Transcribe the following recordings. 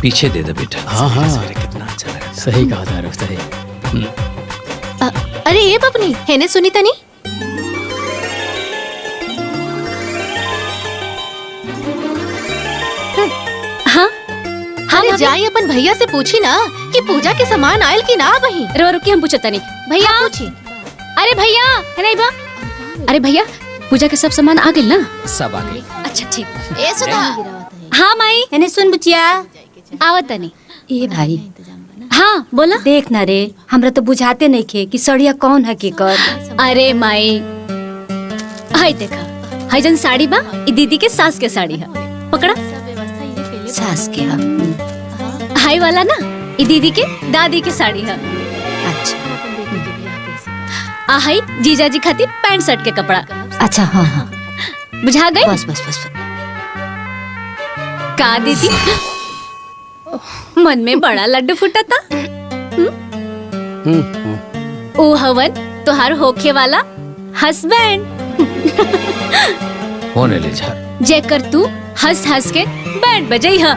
पीछे दे दे बेटा। हाँ हाँ कितना अच्छा लगा। सही कहा दारू सही। अरे ये बबनी है सुनीता नहीं? हाँ अरे जाई अपन भैया से पूछी ना कि पूजा के सामान आयल की ना वही। रो रुकी हम पूछता नहीं भैया। पूछी। अरे भैया है नहीं बा? अरे भैया पूजा के सब सामान आ गए ना? सब आ गए। अच्छा ठीक। ए सुधा। हाँ माई एने सुन बुचिया। आवत नहीं। ए भाई हाँ बोला। देख ना रे, हमरा तो बुझाते नहीं खे कि सड़िया कौन है की कर। अरे माई हाय देखा, हाय जन साड़ी बा ई दीदी के सास के साड़ी है, पकड़ा। सास के हम। हाय वाला ना ई दीदी के दादी के साड़ी है। अच्छा हाय जीजा जी खातिर पैंट शर्ट के कपड़ा। अच्छा हाँ हाँ बुझा गई? बस बस बस। का दीदी मन में बड़ा लड्डू फूटा था। ओ हवन तुहार होखे वाला हस्बैंड होने ले जा। जेकर तू हंस हंस के बैंड बजई हा।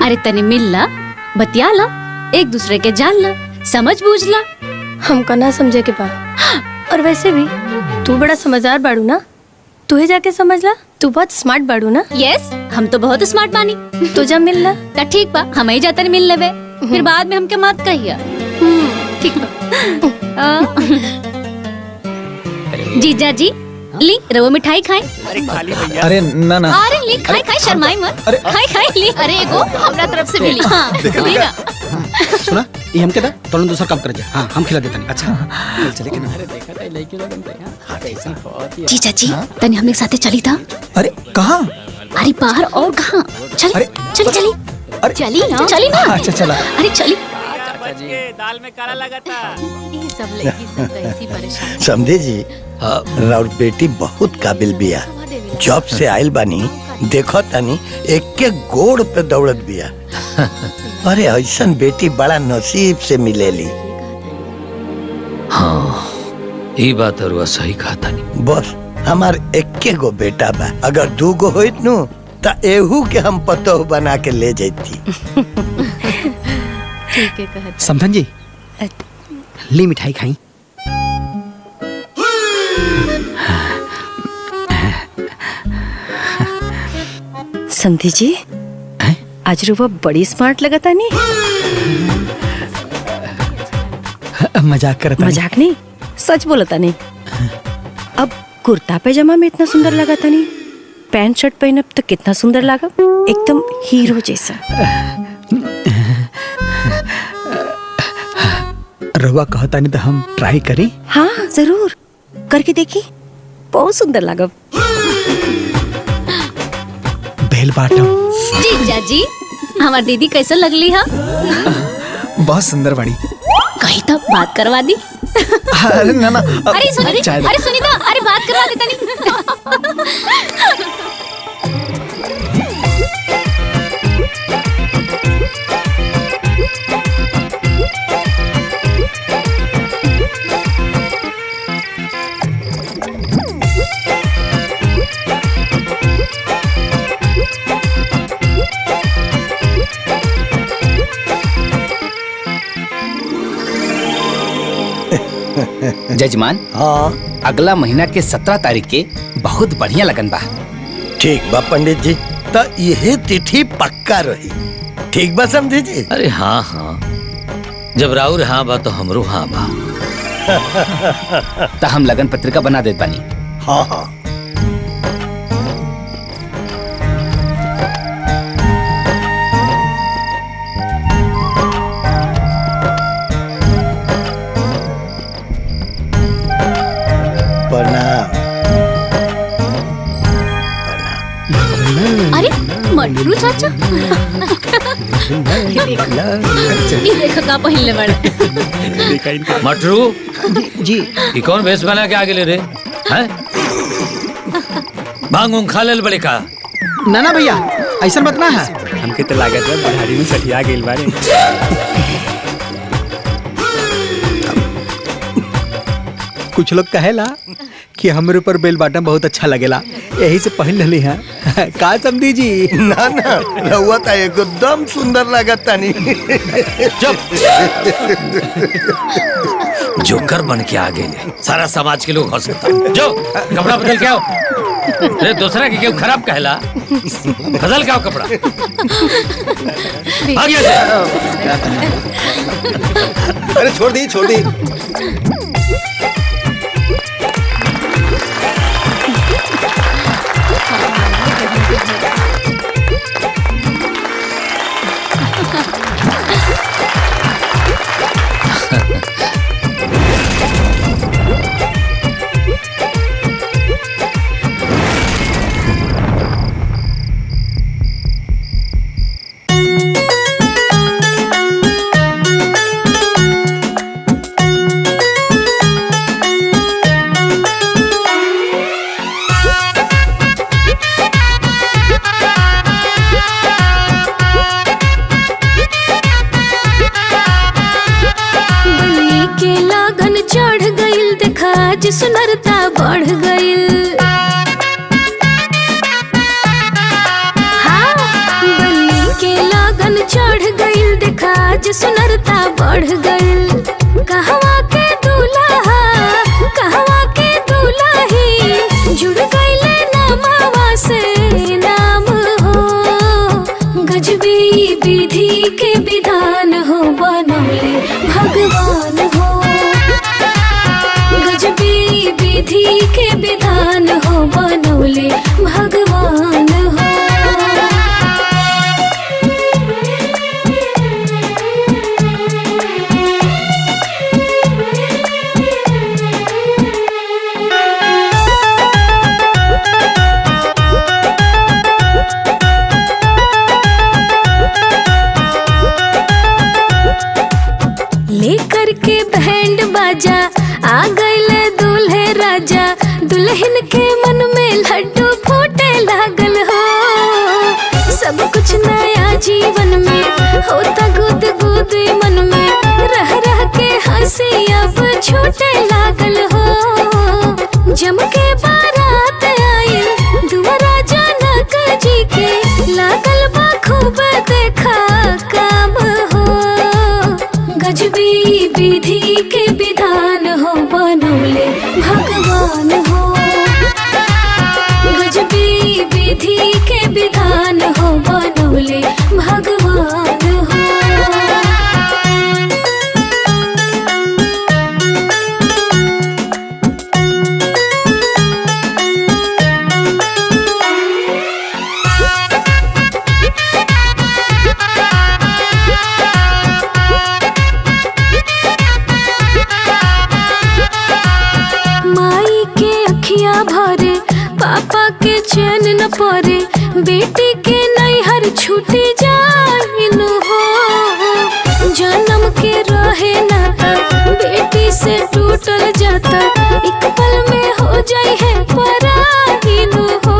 अरे तने मिल ला, बतिया ला, एक दूसरे के जान ला, समझ बूझ ला। हमका ना समझे के बा। और वैसे भी तू बड़ा समझदार बाड़ू ना, तू ही जाके समझ ला। तू बहुत स्मार्ट बाड़ू ना। यस हम तो बहुत स्मार्ट बानी। तू जब मिल ला ता ठीक बा, हम ही जाते मिल लेवे, फिर बाद में हमके मत कहिया। ठीक बा। जीजा जी ली रवो मिठाई खाई। अरे खाली भैया। अरे ना ना अरे ली खाई खाई शर्माई मत। खाई खाई ली। अरे एगो हमरा तरफ से मिली। हाँ ली ना। सुना ये हम के दा तोलन दूसरा काम कर जा। हाँ हम खिला देता नहीं। अच्छा चले के ना। जीजा जी तनी हम एक साथे चली था। अरे कहाँ? अरे बाहर और कहाँ? चल अरे, चली चली अरे चली ना, चली ना। अच्छा चला। अरे चली। दाल में काला लगा था। ये सब लड़की सब तो ऐसी परेशान। समझे जी, राउर बेटी बहुत काबिल बिया। जॉब से आयल बानी, देखो तानी एक के गोड़ पे दौड़त बिया। अरे ऐसन बेटी बड़ा नसीब से मिलेली। हाँ ये बात और सही कहा था नहीं। बस हमार एक गो बेटा बा, अगर 2 गो होइत नु ता एहू के हम पतोह बना के ले जैती। ठीक है कहत। समझन जी ली मिठाई खाई। संधि जी आज रुआ बड़ी स्मार्ट लगा था। नहीं मजाक करता। मजाक नहीं, सच बोला था। नहीं अब कुर्ता पैजामा में इतना सुंदर लगा था। नहीं पैंट शर्ट पहनब तो कितना सुंदर लगा, एकदम हीरो जैसा। रवा कहता नहीं तो हम ट्राई करी। हाँ जरूर करके देखी, बहुत सुंदर लगा। बेल बाटम। जीजा जी हमार दीदी कैसे लगली है? बहुत सुंदर बड़ी। कहीं तो बात करवा दी। अरे ना ना अरे सुनीता अरे बात करवा देता नहीं। जजमान हाँ अगला महीना के 17 तारीख के बहुत बढ़िया लगन बा। ठीक बा पंडित जी, तो यही तिथि पक्का रही। ठीक बा समझे जी। अरे हाँ हाँ जब राउर हाँ बा तो हमरो हाँ बा। तो हम लगन पत्रिका बना देत बानी। हाँ हाँ प्रणाम। अरे मटरू चाचा ये देखो का पहले बड़ा। मटरू जी ये कौन भेष बना के आगे ले रे हैं? भांग खा ले बड़े का। ना ना भैया ऐसा मत ना है। हमके तो लागत है बुढ़ारी में सठिया गेल बारे। कुछ लोग कहेला कि हमरे ऊपर बेल बाटम बहुत अच्छा लगेला, यही से पहन ली है का समझी जी। ना ना रहुआ तो एकदम सुंदर लागत तानी। जोकर बन के आ गए सारा समाज के लोग हंसता। जो कपड़ा बदल के आओ। अरे दूसरा के क्यों खराब कहला, बदल के आओ कपड़ा। आगे से। अरे छोड़ दी छोड़ दी। आज सुनरता बढ़ गइल। हाँ, बनी के लगन चढ़ गइल, देखा आज सुनरता बढ़ गइल। कहवा के दूल्हा कहवा के दूल्ही, जुड़ गइले नामवा से नाम हो। गजबी विधि के विधान हो, बनौले भगवान हो। गजबी विधि के विधान हो, बनौले भगवान हो। लेकर के बैंड बाजा आ गइले दूल्हे राजा, दुल्हन के मन में लड्डू फूटे लागल हो। सब कुछ नया जीवन में होता गुद गुद मन में, रह रह के हंसी अब छूटे लागल हो। जम के बारात आइल दुआरा जनक जी के, लागल बा खूब देखा काम हो। गजबी विधि के विधान हो, बनौले भगवान हो। गजबी विधि के विधान हो, बनौले भगवान हो। माई के अखियां भरे, पापा के चैन न पड़े, बेटी के नैहर छूटी जाइनु हो। जन्म के रहे नाता बेटी से टूटल जाता, एक पल में हो जाई है पराइनु हो।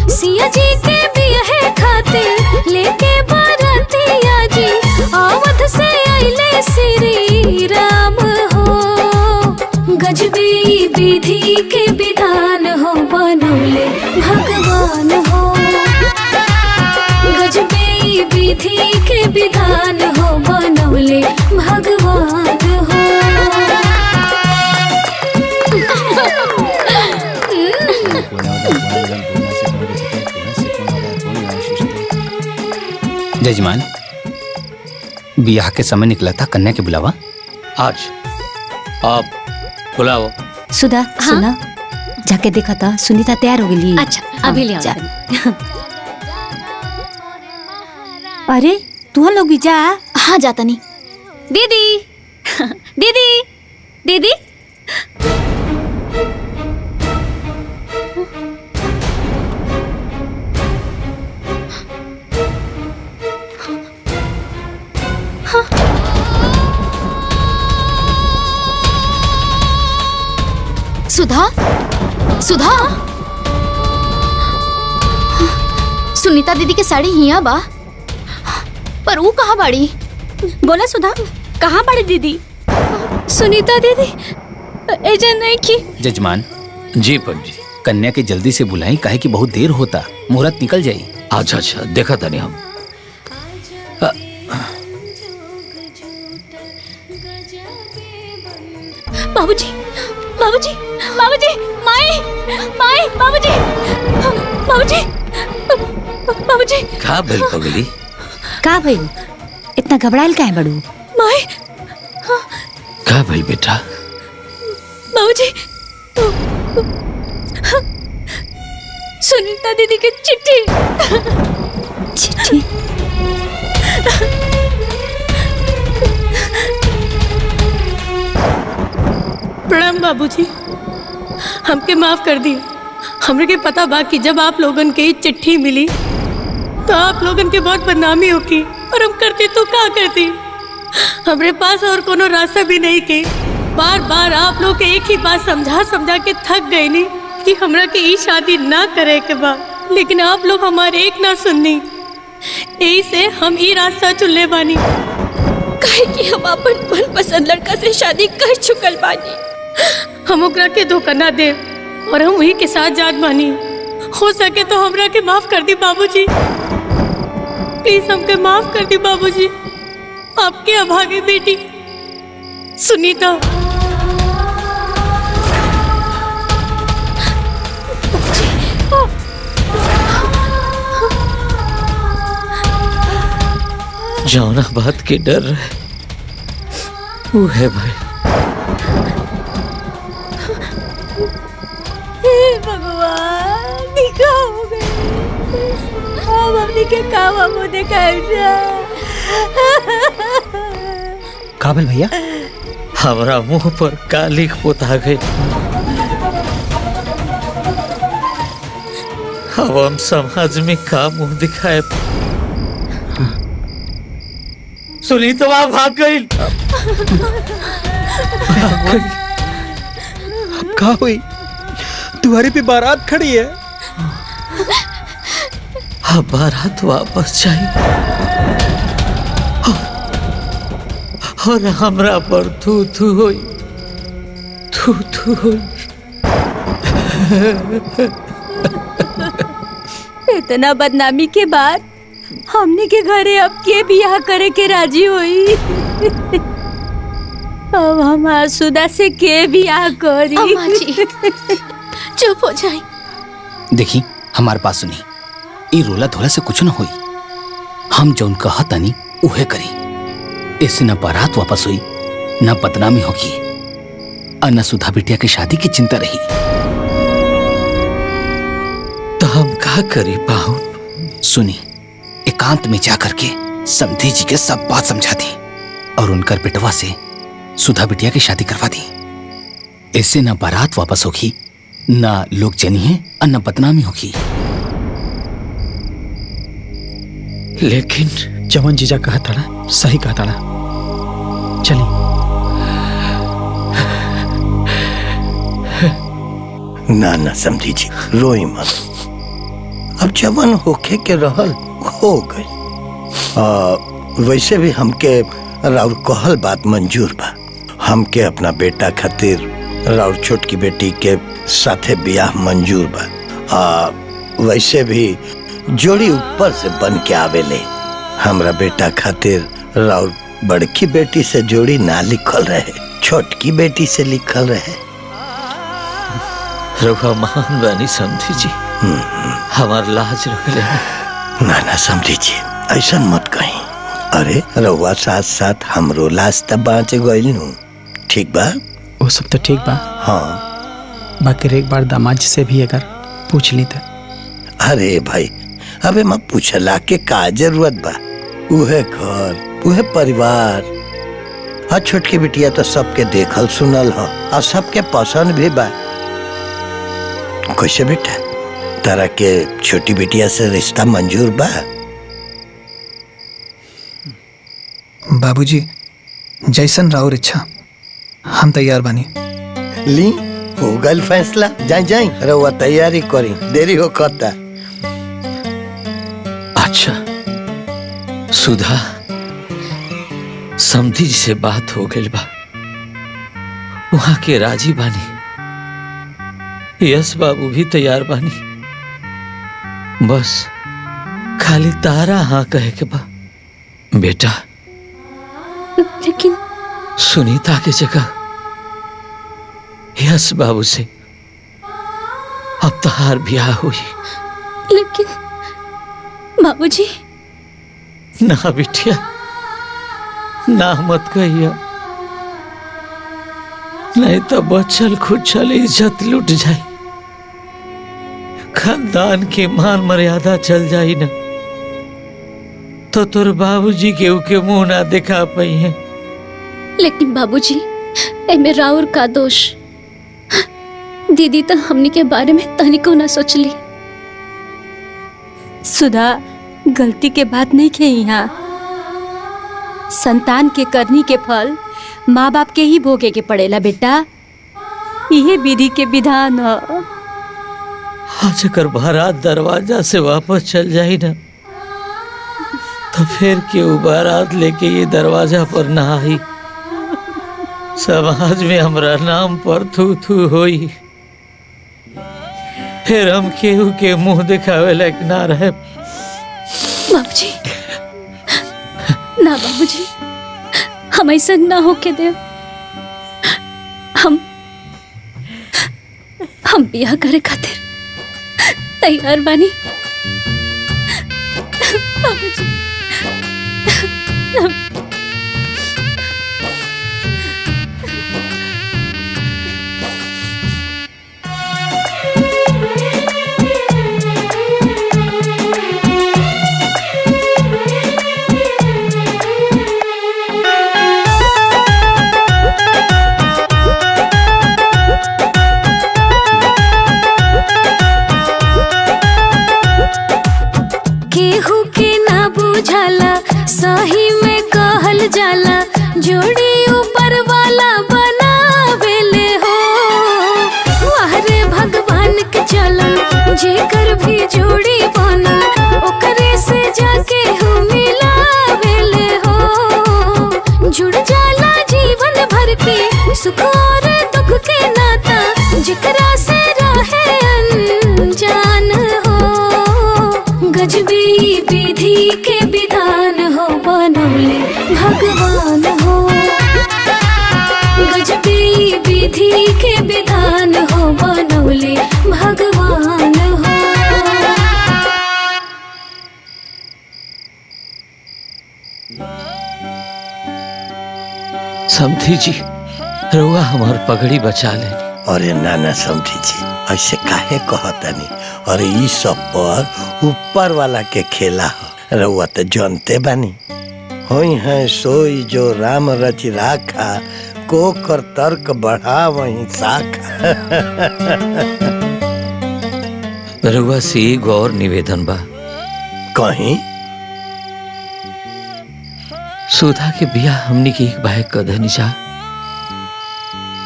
सिया जी के बियाहे खातिर लेके बारातिया जी, अवध से आइले श्री राम हो। गजबी विधि के विधान हो, बनौले भगवान हो। गजबी विधि के विधान हो, बनौले भगवान हो। जजमान, बियाह के समय निकला था कन्या के बुलावा। आज आप बुलाओ। सुधा सुना, जाके देखा था सुनीता तैयार हो गई। अच्छा, अभी ले जा। आओ। अरे तू लोग भी जा। हाँ जाता नहीं। दीदी दीदी दीदी, सुधा सुधा, सुनीता दीदी के साड़ी हिया बा, पर वो कहाँ बाड़ी? बोला सुधा, कहाँ बड़ी दीदी? सुनीता दीदी एजेंट नहीं की। जजमान, जी पंडित जी। कन्या के जल्दी से बुलाई, काहे कि बहुत देर होता, मुहूर्त निकल जाई। अच्छा अच्छा, देखा था नहीं हम। बाबूजी, बाबूजी, बाबूजी, माई, माई, बाबूजी, बाबूजी, बाबूजी। का भइल पगली? का भइल? इतना घबराइल काहे बड़ू? माई, का भइल बेटा? बाबूजी, सुनीता दीदी की चिट्ठी। चिट्ठी? प्रणाम बाबूजी, हमके माफ कर दिए। हमरे के पता बा कि जब आप लोगन के चिट्ठी मिली तो आप लोगन के बहुत बदनामी होगी, और हम करते तो क्या करती। हमरे पास और कोनो रास्ता भी नहीं के। बार बार आप लोग के एक ही बात समझा समझा के थक गए नी कि हमरा के ई शादी ना करे के बा, लेकिन आप लोग हमारे एक ना सुननी। यही से हम ई रास्ता चुनले बानी, काहे कि हम अपन मनपसंद लड़का से शादी कर चुकल बानी। हम ओकरा के धोखा ना दे और हम वही के साथ जात बानी। हो सके तो हमरा के माफ कर दी बाबूजी, प्लीज हमके माफ कर दी बाबूजी। आपके अभागे बेटी सुनीता। जौना बात के डर रहे वो है भाई। भगवान क्या हो गए? अब हमने के काम हमो देखा। काबिल भैया, हमारा मुंह पर कालिक पोता गई। अब हम समाज में का मुंह दिखाए? सुनीता भाग गई। अब कहा हुई? तुम्हारी भी बारात खड़ी है। अब बारात वापस जाए और हमरा पर थू थू होई, थू थू होई। इतना बदनामी के बाद हमने के घरे अब के बियाह करे के राजी हुई। अब हम आसुदा से के बियाह करी? अम्मा जी, चुप हो जाए। देखी हमारे पास सुनी, ई रोला धोला से कुछ न होई। हम जौन कहा तनी उहे करी। इससे न बारात वापस हुई, न बदनामी होगी, और न सुधा बिटिया की शादी की चिंता रही। तो हम का करी पाहुन? सुनी, एकांत में जाकर के समधी जी के सब बात समझा दी और उनकर बेटवा से सुधा बिटिया की शादी करवा दी। इससे न बारात वापस होगी, न लोग जनी है, और न बदनामी होगी। लेकिन जवन जीजा कहा था ना, सही कहा था ना। चली। ना ना समझी जी, रोई मत। अब जवन होके के रहल हो गई। वैसे भी हमके राउर कहल बात मंजूर बा। हमके अपना बेटा खातिर राउर छोटकी बेटी के साथे बियाह मंजूर बा। वैसे भी जोड़ी ऊपर से बन के आवेले। हमरा बेटा खातिर राउर बड़की बेटी से जोड़ी ना लिखल रहे, छोटकी बेटी से लिखल रहे। रघुआ महान बानी समझी जी, हमार लाज रख ले। ना ना समझी जी, ऐसा मत कहीं। अरे रउआ साथ साथ हमरो लाश तब बाँच गइल नु, ठीक बा? वो सब तो ठीक बा। हाँ, बाकी एक बार दामाद जी से भी अगर पूछ ली था। अरे भाई, अबे मैं पूछला के का जरूरत बा? उहे घर, उहे परिवार। हाँ, छोटकी बिटिया तो सबके देखल सुनल हो और सबके पसंद भी बा। कैसे बेटा, तारा के छोटी बिटिया से रिश्ता मंजूर बा? बाबूजी, जैसन राउर इच्छा, हम तैयार बानी। ली हो गल फैसला। जाए जाए रउआ तैयारी करी, देरी हो कता। अच्छा सुधा, समधी जी से बात हो गई बा, वहां के राजी बानी। यस बाबू भी तैयार बानी, बस खाली तारा हाँ कहे के बा। बेटा लेकिन सुनीता की जगह यस बाबू से अब तहार ब्याह हुई। लेकिन बाबूजी। ना बिटिया, ना मत कहिया, नहीं तो बचल खुचल इज्जत लुट जाए, खानदान की मान मर्यादा चल जाई ना, तो तोर बाबूजी के उके मुंह ना दिखा पाई है। लेकिन बाबूजी, एमे राउर का दोष? दीदी तो हमनी के बारे में तनिको ना सोचली। सुधा, गलती के बात नहीं के यहाँ। संतान के करनी के फल माँ बाप के ही भोगे के पड़ेला बेटा, यही विधि के विधान है। आज अगर बारात दरवाजा से वापस चल जाई ना, तो फिर क्यों बारात लेके ये दरवाजा पर ना आई? समाज में हमरा नाम पर थू थू होई, फिर हम केहू के मुंह दिखावे लायक ना रहे। बाबूजी, ना बाबूजी, हम ऐसा ना होके दे। हम ब्याह करे खातिर तैयार बानी बाबूजी। केहू के ना बुझाला, सही में कहल जाला, जोड़ी ऊपर वाला बनावेले हो। वाहरे भगवान के चलन, जेकर भी जोड़ी बनल, ओकरे से जाके हम मिलावेले हो। जुड़ जाला जीवन भर के सुख और दुख के नाता, जेकरा से रहे अनजान हो। गजबी विधि के विधान हो, बनौले भगवान हो। गजबी विधि के विधान हो, बनौले भगवान हो। समधी जी, रउआ हमार पगड़ी बचा ले। अरे नाना समझी जी, ऐसे काहे कहतनी? अरे ई सब पर ऊपर वाला के खेला हो, रउआ तो जानते बानी। होई है सोई जो राम रच राखा, को कर तर्क बढ़ा वही साखा। रउआ से एगो और निवेदन बा। कहीं सुधा के बिया हमनी के एक बाहे कदनी जा,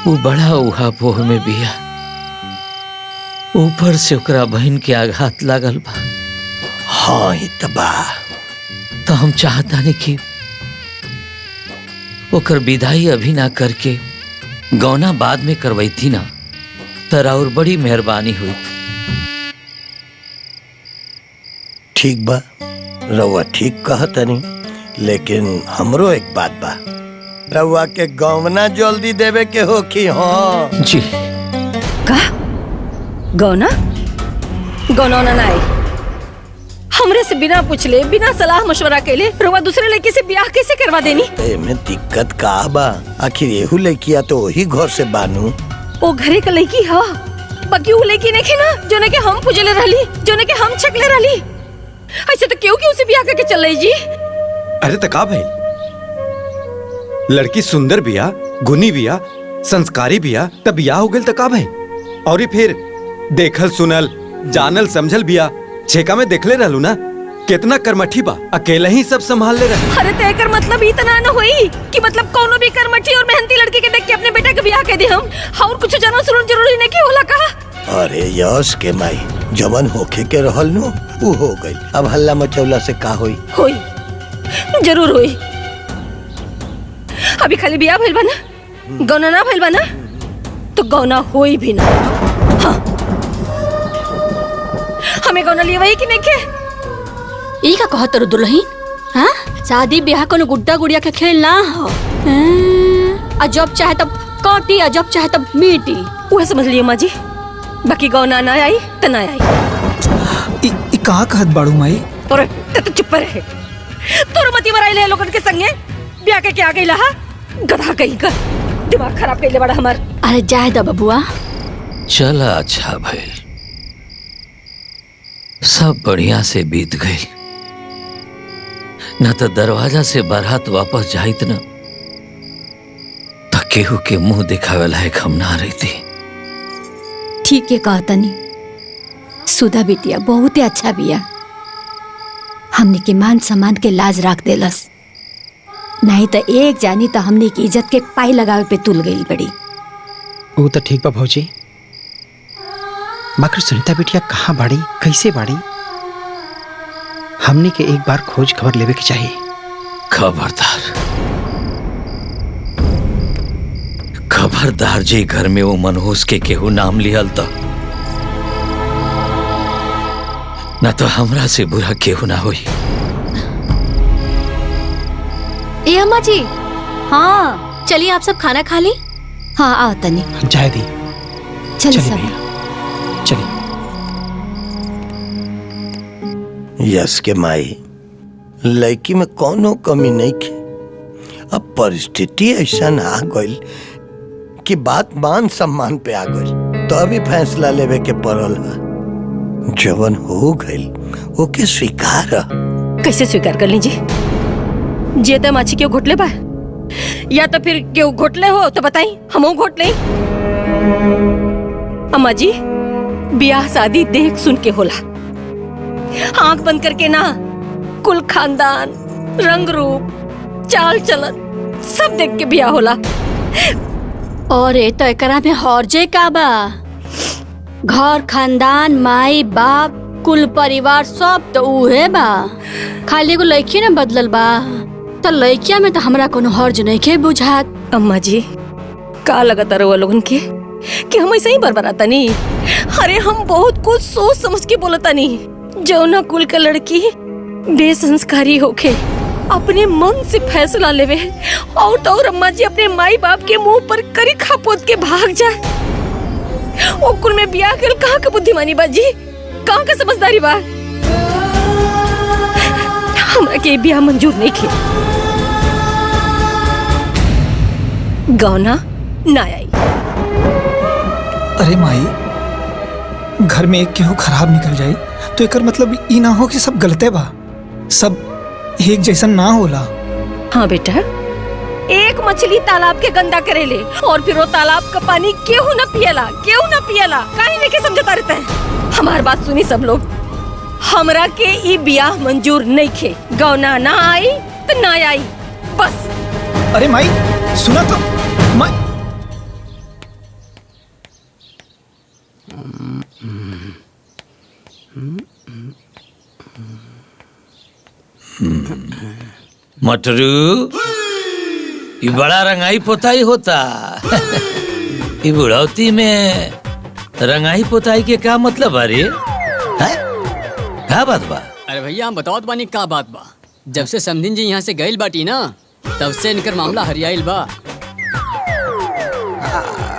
वो बड़ा उहा पोह में बिया, ऊपर से ओकरा बहन के आघात लागल बा। हाँ इतबा तो हम चाहता नहीं कि ओकर विदाई अभी ना करके गौना बाद में करवाई थी ना, तरा और बड़ी मेहरबानी हुई। ठीक बा, रउआ ठीक कहतनी, लेकिन हमरो एक बात बा, रउआ के गौना जल्दी देवे के हो कि? हाँ जी। का गौना? गौना ना आई, हमरे से बिना पूछले, बिना सलाह मशवरा के लिए रुआ दूसरे लड़की से ब्याह कैसे करवा देनी? में दिक्कत का बा? आखिर एहू लड़किया तो वही घर से बानू। वो घरे का लड़की हा, बाकी वो लड़की नहीं ना जोने के हम पूजले रहली, जोने के हम छकले रहली। ऐसे तो क्यों उसे ब्याह करके चल रही जी? अरे तका भाई, लड़की सुंदर बिया, गुनी बिया, संस्कारी बिया, तब बिया हो गल तका भाई। और ये फिर देखल सुनल जानल समझल बिया, छेका में देखले रहलू ना, कितना कर्मठी बा, अकेला ही सब संभाल ले रहे। अरे तेकर मतलब इतना न हुई कि मतलब कोनो भी कर्मठी और मेहनती लड़की के देख के अपने बेटा के ब्याह कर दे हम, और कुछ जाना सुनना जरूरी नहीं कि होला कहा। अरे यश के माई, जवन होखे के रहल नु वो हो गई, अब हल्ला मचौला से का होई? होई, जरूर होई। अभी खाली ब्याह भइल बा ना, गौना ना भइल बा ना, तो गौना होई भी ना। हाँ हमें गौना लिए वही कि नहीं के? ई का कहत रो दुल्हन? हाँ, शादी ब्याह कोनो गुड्डा गुड़िया के खेल ना हो। आ जब चाहे तब काटी, आ जब चाहे तब मीटी। वह समझ लियो माँ जी, बाकी गौना ना आई तो ना आई। ई कहाँ कहत बाड़ू माई? और तो चुप रहे। तोर मती मराई ले लोगन के संगे ब्याह के क्या गई लहा? गधा कहीं का दिमाग खराब कर ले बड़ा हमार। अरे जाए दा बबुआ। चला अच्छा भाई, सब बढ़िया से बीत गई। न तो दरवाजा से बारात वापस जाइत न तो केहू के मुंह दिखावे लायक हम ना रहती। ठीक है कहा तनी, सुधा बिटिया बहुत ही अच्छा बिया। हमने के मान सम्मान के लाज रख देलस, नहीं तो एक जानी तो हमने की इज्जत के पाई लगावे पे तुल गई बड़ी। वो तो ठीक बा भौजी, बाकी सुनीता बिटिया कहाँ बाड़ी, कैसे बाड़ी? हमने के एक बार खोज खबर लेवे के चाहिए। खबरदार जी, घर में वो मनहूस के केहू नाम लिहल तो न तो हमरा से बुरा केहू ना होई। ए अम्मा जी, हाँ चलिए आप सब खाना खा ली। हाँ आओ तनी, जाए दी। चल सब। चलिए। यस के माई, लड़की में कोनो कमी नहीं थी। अब परिस्थिति ऐसा आ गई कि बात मान सम्मान पे आ गई, तो अभी फैसला लेवे के पड़ल है। जवन हो गई ओके स्वीकार। कैसे स्वीकार कर लीजिए? जे तो माछी क्यों घोटले बा, या तो फिर क्यों घोटले हो तो बताई, हम घोट ले। अम्मा जी, ब्याह शादी देख सुन के होला, आंख बंद करके ना। कुल खानदान, रंग रूप, चाल चलन सब देख के ब्याह होला। और ये तो एकरा में हर्जे का बा? घर खानदान, माई बाप, कुल परिवार सब तो उहे बा। खाली एगो लड़की ने बदलल बा, तो लड़किया में तो हमरा कोनो हर्ज नहीं के बुझात। अम्मा जी, का लगता रहो लोगन के कि हम ऐसे ही बरबराता नहीं? अरे हम बहुत कुछ सोच समझ के बोलता नहीं। जो ना कुल का लड़की बेसंस्कारी होके अपने मन से फैसला लेवे, और तो और अम्मा जी अपने माई बाप के मुंह पर करी खापोत के भाग जाए। ओ कुल में ब्याह कर कहाँ का बुद्धिमानी बाजी, कहाँ का समझदारी बा? हमरा के ब्याह मंजूर नहीं की। गौना ना आई। अरे माई, घर में एक केहू खराब निकल जाई तो एकर मतलब ई ना हो कि सब गलते बा। सब एक जैसा ना होला। हाँ बेटा, एक मछली तालाब के गंदा करेले और फिर वो तालाब का पानी केहू ना पियला, केहू ना पियला। काहे नहीं के समझता रहता है? हमार बात सुनी सब लोग, हमरा के ई ब्याह मंजूर नहीं खे। गौना ना आई तो ना आई, बस। अरे माई सुना तो, माई। मटरू, ये बड़ा रंगाई पोताई होता। ये बुढ़ौती में रंगाई पोताई के क्या मतलब? अरे क्या बात बा? अरे भैया हम बताओ बानी का बात बा। जब से समधिन जी यहाँ से गइल बाटी ना, तब से इनकर मामला हरियाइल बा।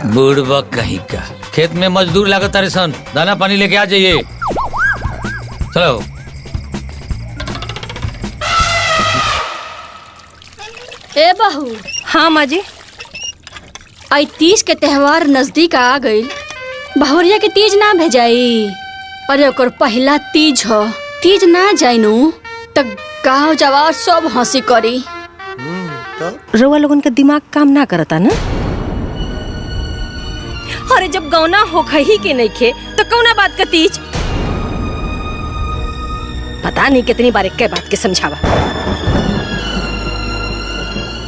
बूढ़बा कहीं का, खेत में मजदूर लागत रे सन, दाना पानी लेके आ जाइए। चलो। ए बहू। हाँ माँ जी। आई तीज के त्योहार नजदीक आ गई, बहुरिया के तीज ना भेजाई। अरे ओकर पहला तीज हो, तीज ना जाइनू तो गाँव जवार सब हंसी करी। रउआ लोगन का दिमाग काम ना करता ना? अरे जब गौना हो ही के नहीं खे तो कौना बात का तीज? पता नहीं कितनी बार एक बात के समझावा।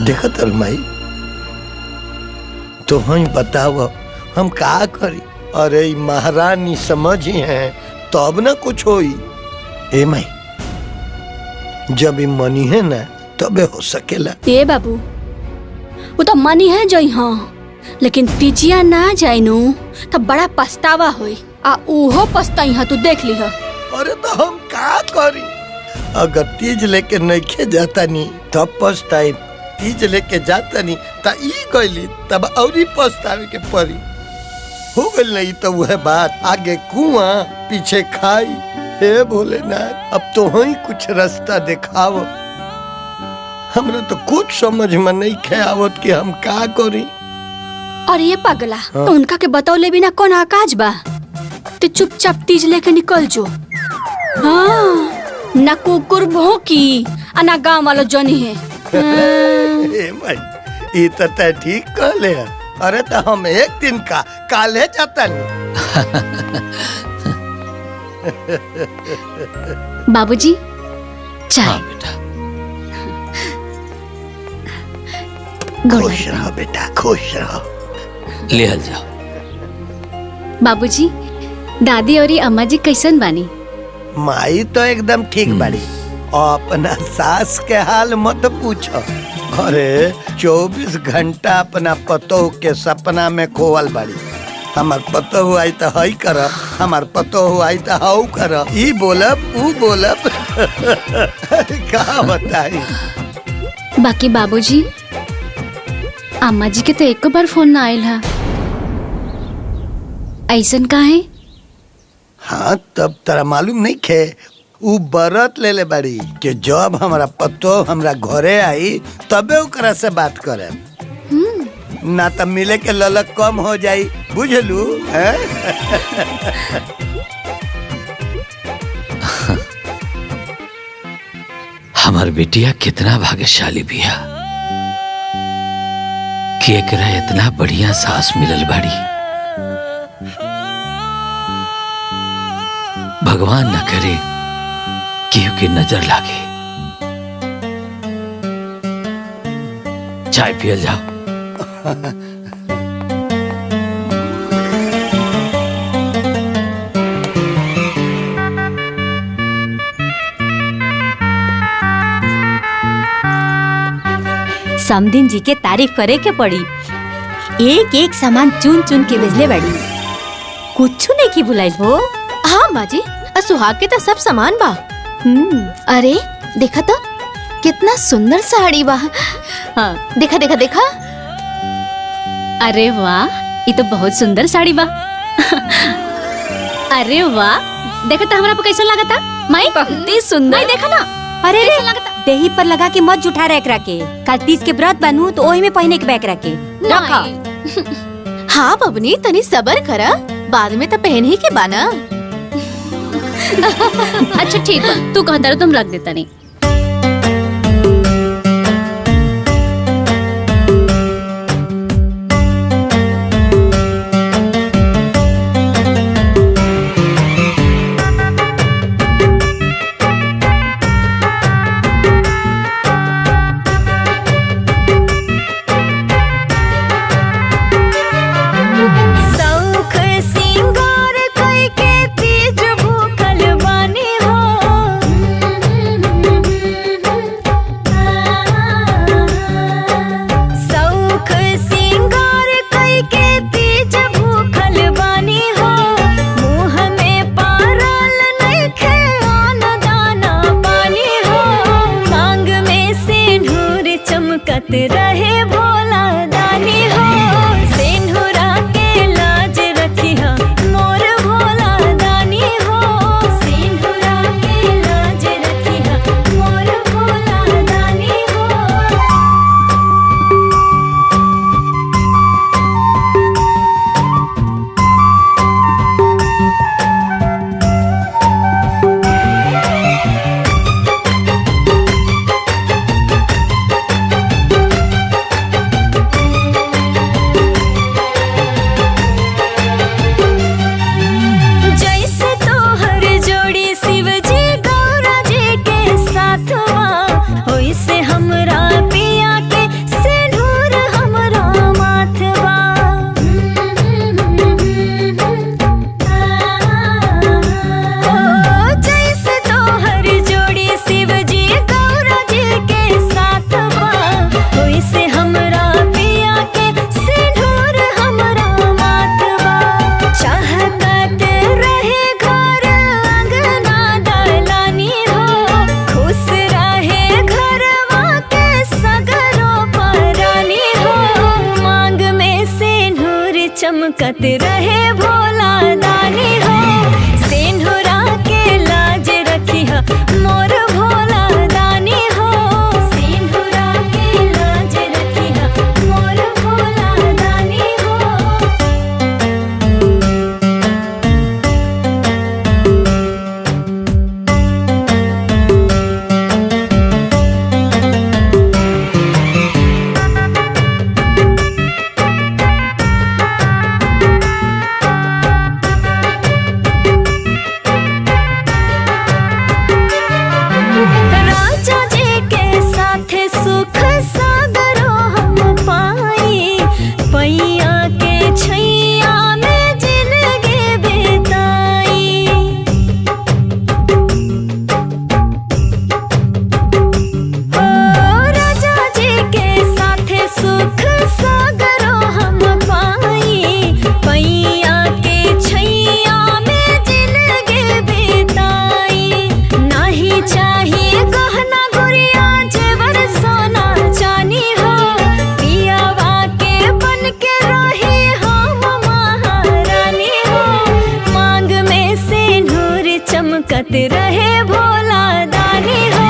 देखो तलमाई, तो हम बताओ हम का करी? अरे महारानी समझी हैं तो अब ना कुछ होई। ए माई, जब ये मनी है ना तबे हो सकेला। ए बाबू, वो तो मनी है जो यहाँ, लेकिन तीजिया ना जाइनू तो बड़ा पछतावा होई। आ उहो पछताई है, तू देख ली है। अरे तो हम का करी? अगर तीज लेके नइखे जाता नी तब पछताई, तीज लेके जाता नी ता ई गइली तब औरी पछतावे के पड़ी। हो गइल नहीं तो वह बात, आगे कुआं पीछे खाई। हे भोलेनाथ, अब तो ही कुछ रास्ता दिखाओ। हमरा तो कुछ समझ में नहीं खे आवत कि हम का करी। और ये पगला तो उनका के बतौले बिना कौन आकाज बा? तो चुपचाप तीज लेके निकल जो। हाँ, ना कुकुर भौंकी आ ना गाँव वालों जनी है। ए भाई, ई तो तय ठीक कहले है। अरे तो हम एक दिन का काले जाता नहीं। बाबूजी चाय। हाँ बेटा, खुश रहो बेटा, खुश रहो। ले हल जाओ। बाबूजी, दादी और अम्मा जी कैसन बानी? माई तो एकदम ठीक बाड़ी। और अपना सास के हाल मत पूछो। अरे 24 घंटा अपना पतोह के सपना में खोवल बाड़ी। हमार पतोह आई तो हई कर, हमार पतोह आई तो हाउ कर, ई बोलब ऊ बोलब। का बताई। बाकी बाबूजी, अम्मा जी के तो एक बार फोन ना आयल है, ऐसन का है? हाँ, तब तरा मालूम नहीं खे, ऊ बरत ले ले बड़ी कि जब हमारा पतो हमरा घरे आई तबे ओकरा से बात करे, ना तो मिले के ललक कम हो जाई। बुझलू? हमार बेटिया कितना भाग्यशाली बिया कि एकरा इतना बढ़िया सास मिलल बाड़ी। भगवान न करे केहू की नजर लागे। चाय पियल जाओ। समधिन जी के तारीफ करे के पड़ी। एक एक सामान चुन चुन के भेजले बड़ी, कुछ नहीं की बुलाई हो। हाँ माँ जी, सुहाग के तो सब सामान बा। अरे देखा तो कितना सुंदर साड़ी बा। हाँ, देखा देखा देखा। अरे वाह, ये तो बहुत सुंदर साड़ी बा। अरे वाह, देखा तो हमरा पे कैसा लगा था? माई बहुत सुंदर। माई देखा ना। अरे रे, देही पर लगा के मत जुठा रख के। कल तीज के व्रत बनू तो ओही में पहने के बैक रखे रखा। हाँ बबनी, तनी सबर करा, बाद में तो पहन ही के बाना। अच्छा ठीक है, तू कहता रहो, तुम रख देता नहीं। रहे भोला दानी हो, सिंदूरा के लाज रखी हा मोर भोला दानी हो, सिंदूरा के लाज रखी हा मोर भोला दानी हो। चमकत रहे भोला दानी हो सिंदूरा के लाज रखी है मोर भोला दानी हो सिंदूरा के लाज रखी है मोर भोला दानी हो। राजा जी के साथे सुख सागरो हम पाई पैया के छैया में जिंदगी बिताई। ओ राजा जी के साथे सुख सागरो हम पाई पैया के छैया में जिंदगी बिताई। नहीं चाहिए गहना गुड़िया जेवर सोना चानी हो पियावा के बन के रही हम महारानी हो मांग में सिंदूर चमकत रहे भोला दानी हो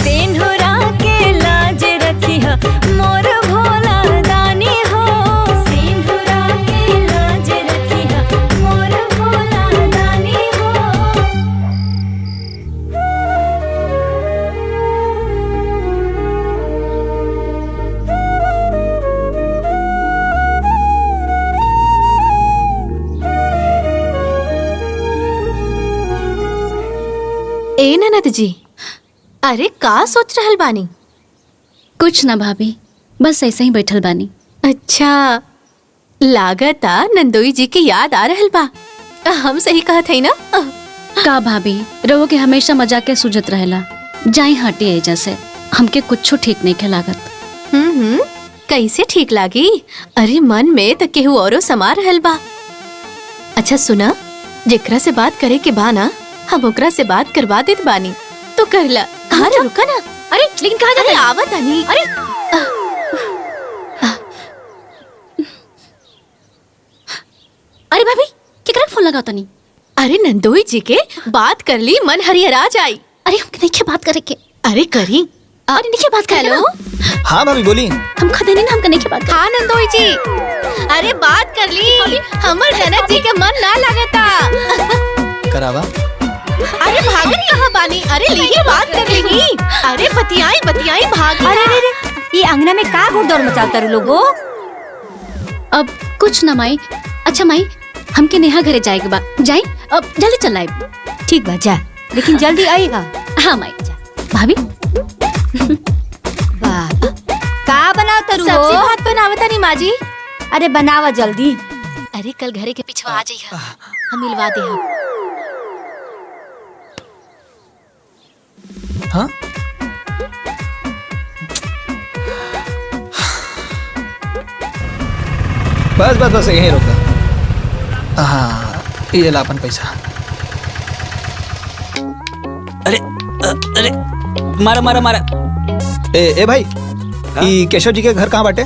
सिंदूरा के लाज रखी है मोर भोला दानी हो सिंदूरा के लाज रखी है मोर भोला दानी हो। ए ननद जी, अरे का सोच रहल बानी? कुछ ना भाभी, बस ऐसे ही बैठल बानी। अच्छा, लागता नंदोई जी की याद आ रहल बा। हम सही कहत हई ना? का भाभी, रहो के हमेशा मजाक के सुझत रहेला। जाई हटे एजा से, हमके कुछ ठीक नहीं के लागत। कैसे ठीक लागी? अरे मन में त केहू औरो समा रहल बा। अच्छा सुना, जेकरा से बात करे के बा ना, हम ओकरा से बात करवा देत बानी, तो कर ला। हाँ रुका ना। अरे लेकिन कहाँ जा रही? आवत आनी। अरे अरे भाभी, केकरा फोन लगा तनी? अरे नंदोई जी के बात कर ली, मन हरिहरा जाई। अरे हमके नहीं बात करे के। अरे करी। अरे नहीं बात करे हेलो? हाँ भाभी बोली। हम खदे नहीं ना, हमके नहीं बात। हाँ नंदोई जी, अरे बात कर ली, हमर ननद जी के मन ना लगता। करावा। अरे भागन कहाँ बानी? अरे लीजिए बात कर लेगी। अरे बतियाई बतियाई भागी। अरे ये अंगना में का घुड़दौड़ मचाता रू लोगो? अब कुछ ना माई। अच्छा माई, हमके नेहा घरे जाएगा बा, जाई अब जल्दी चल आए। ठीक बा जा, लेकिन जल्दी आएगा। हाँ माई जा। भाभी बाबा का बनाओ तरू? सब्जी भात बनावता नहीं माँ जी। अरे बनावा जल्दी। अरे कल घरे के पिछवा आ जाइए, हम मिलवा दे। हाँ बस बस बस यहीं रुका। हाँ ये ला अपन पैसा। अरे अरे मारा मारा मारा। ए भाई, ई केशव जी के घर कहाँ बाटे?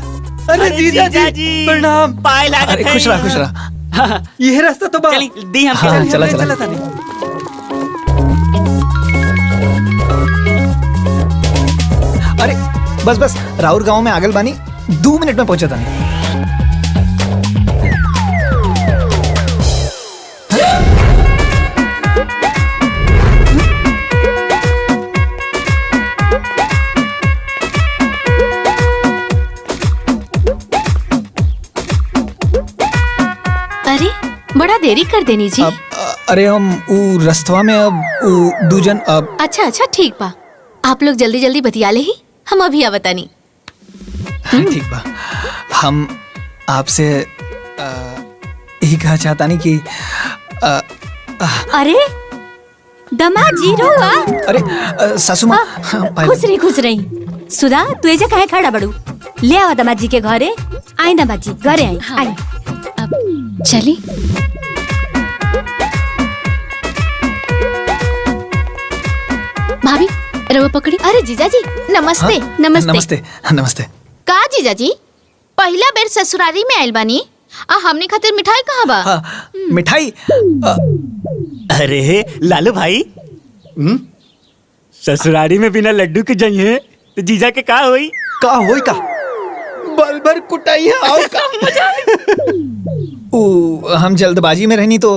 अरे जीजा जी प्रणाम। पाए लागत अरे है। खुश रहा खुश रहा। ये रास्ता तो चली दी हम। हाँ चला चला। अरे बस बस, राउर गांव में आगल बानी, 2 मिनट में पहुंचा था। अरे बड़ा देरी कर देनी जी। अरे हम ऊ रस्तवा में अब ऊ दूजन अब। अच्छा अच्छा ठीक बा, आप लोग जल्दी जल्दी बतिया ले ही, हम अभी आवतानी। ठीक बा, हम आपसे यही कहा चाहता नहीं कि अरे दमाद जी रोआ। अरे सासू माँ खुश रही। सुधा तू एजा काहे खड़ा बड़ू? ले आओ दमाद जी के घरे। आई दमाद जी घरे आई। हाँ। आई अब चली। भाभी रवा पकड़ी। अरे जीजा जी नमस्ते। हाँ? नमस्ते नमस्ते। का जीजा जी, पहला बेर ससुरारी में आइल बानी हमने खातिर मिठाई कहाँ बा? मिठाई अरे लालू भाई ससुरारी में बिना लड्डू के जाइए तो जीजा के का होई? का होई का बल भर कुटाई आओ का मजा हम जल्दबाजी में रहनी तो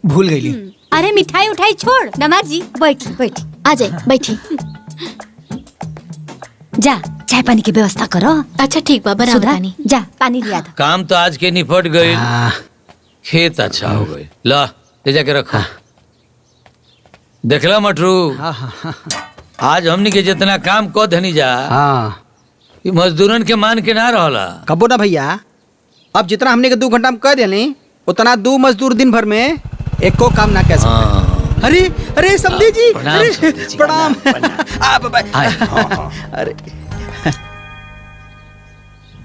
भूल गई। अरे मिठाई उठाई छोड़, दामाद जी बैठी बैठी। आ जाए, बैठी। जा चाय पानी की व्यवस्था करो। अच्छा ठीक बा, बराबर सुधा, पानी। जा पानी लिया दो। काम तो आज के निपट गई, खेत अच्छा हो गई। ला ले जाके रखो। देखला मटरू, आज हमनी के जितना काम को धनी जा ये मजदूरन के मान के ना रहला। कबो ना भैया, अब जितना हमने के 2 घंटा में कर दिली उतना 2 मजदूर दिन भर में एक को काम ना कर सकते। अरे अरे समधी जी, प्रणाम। अरे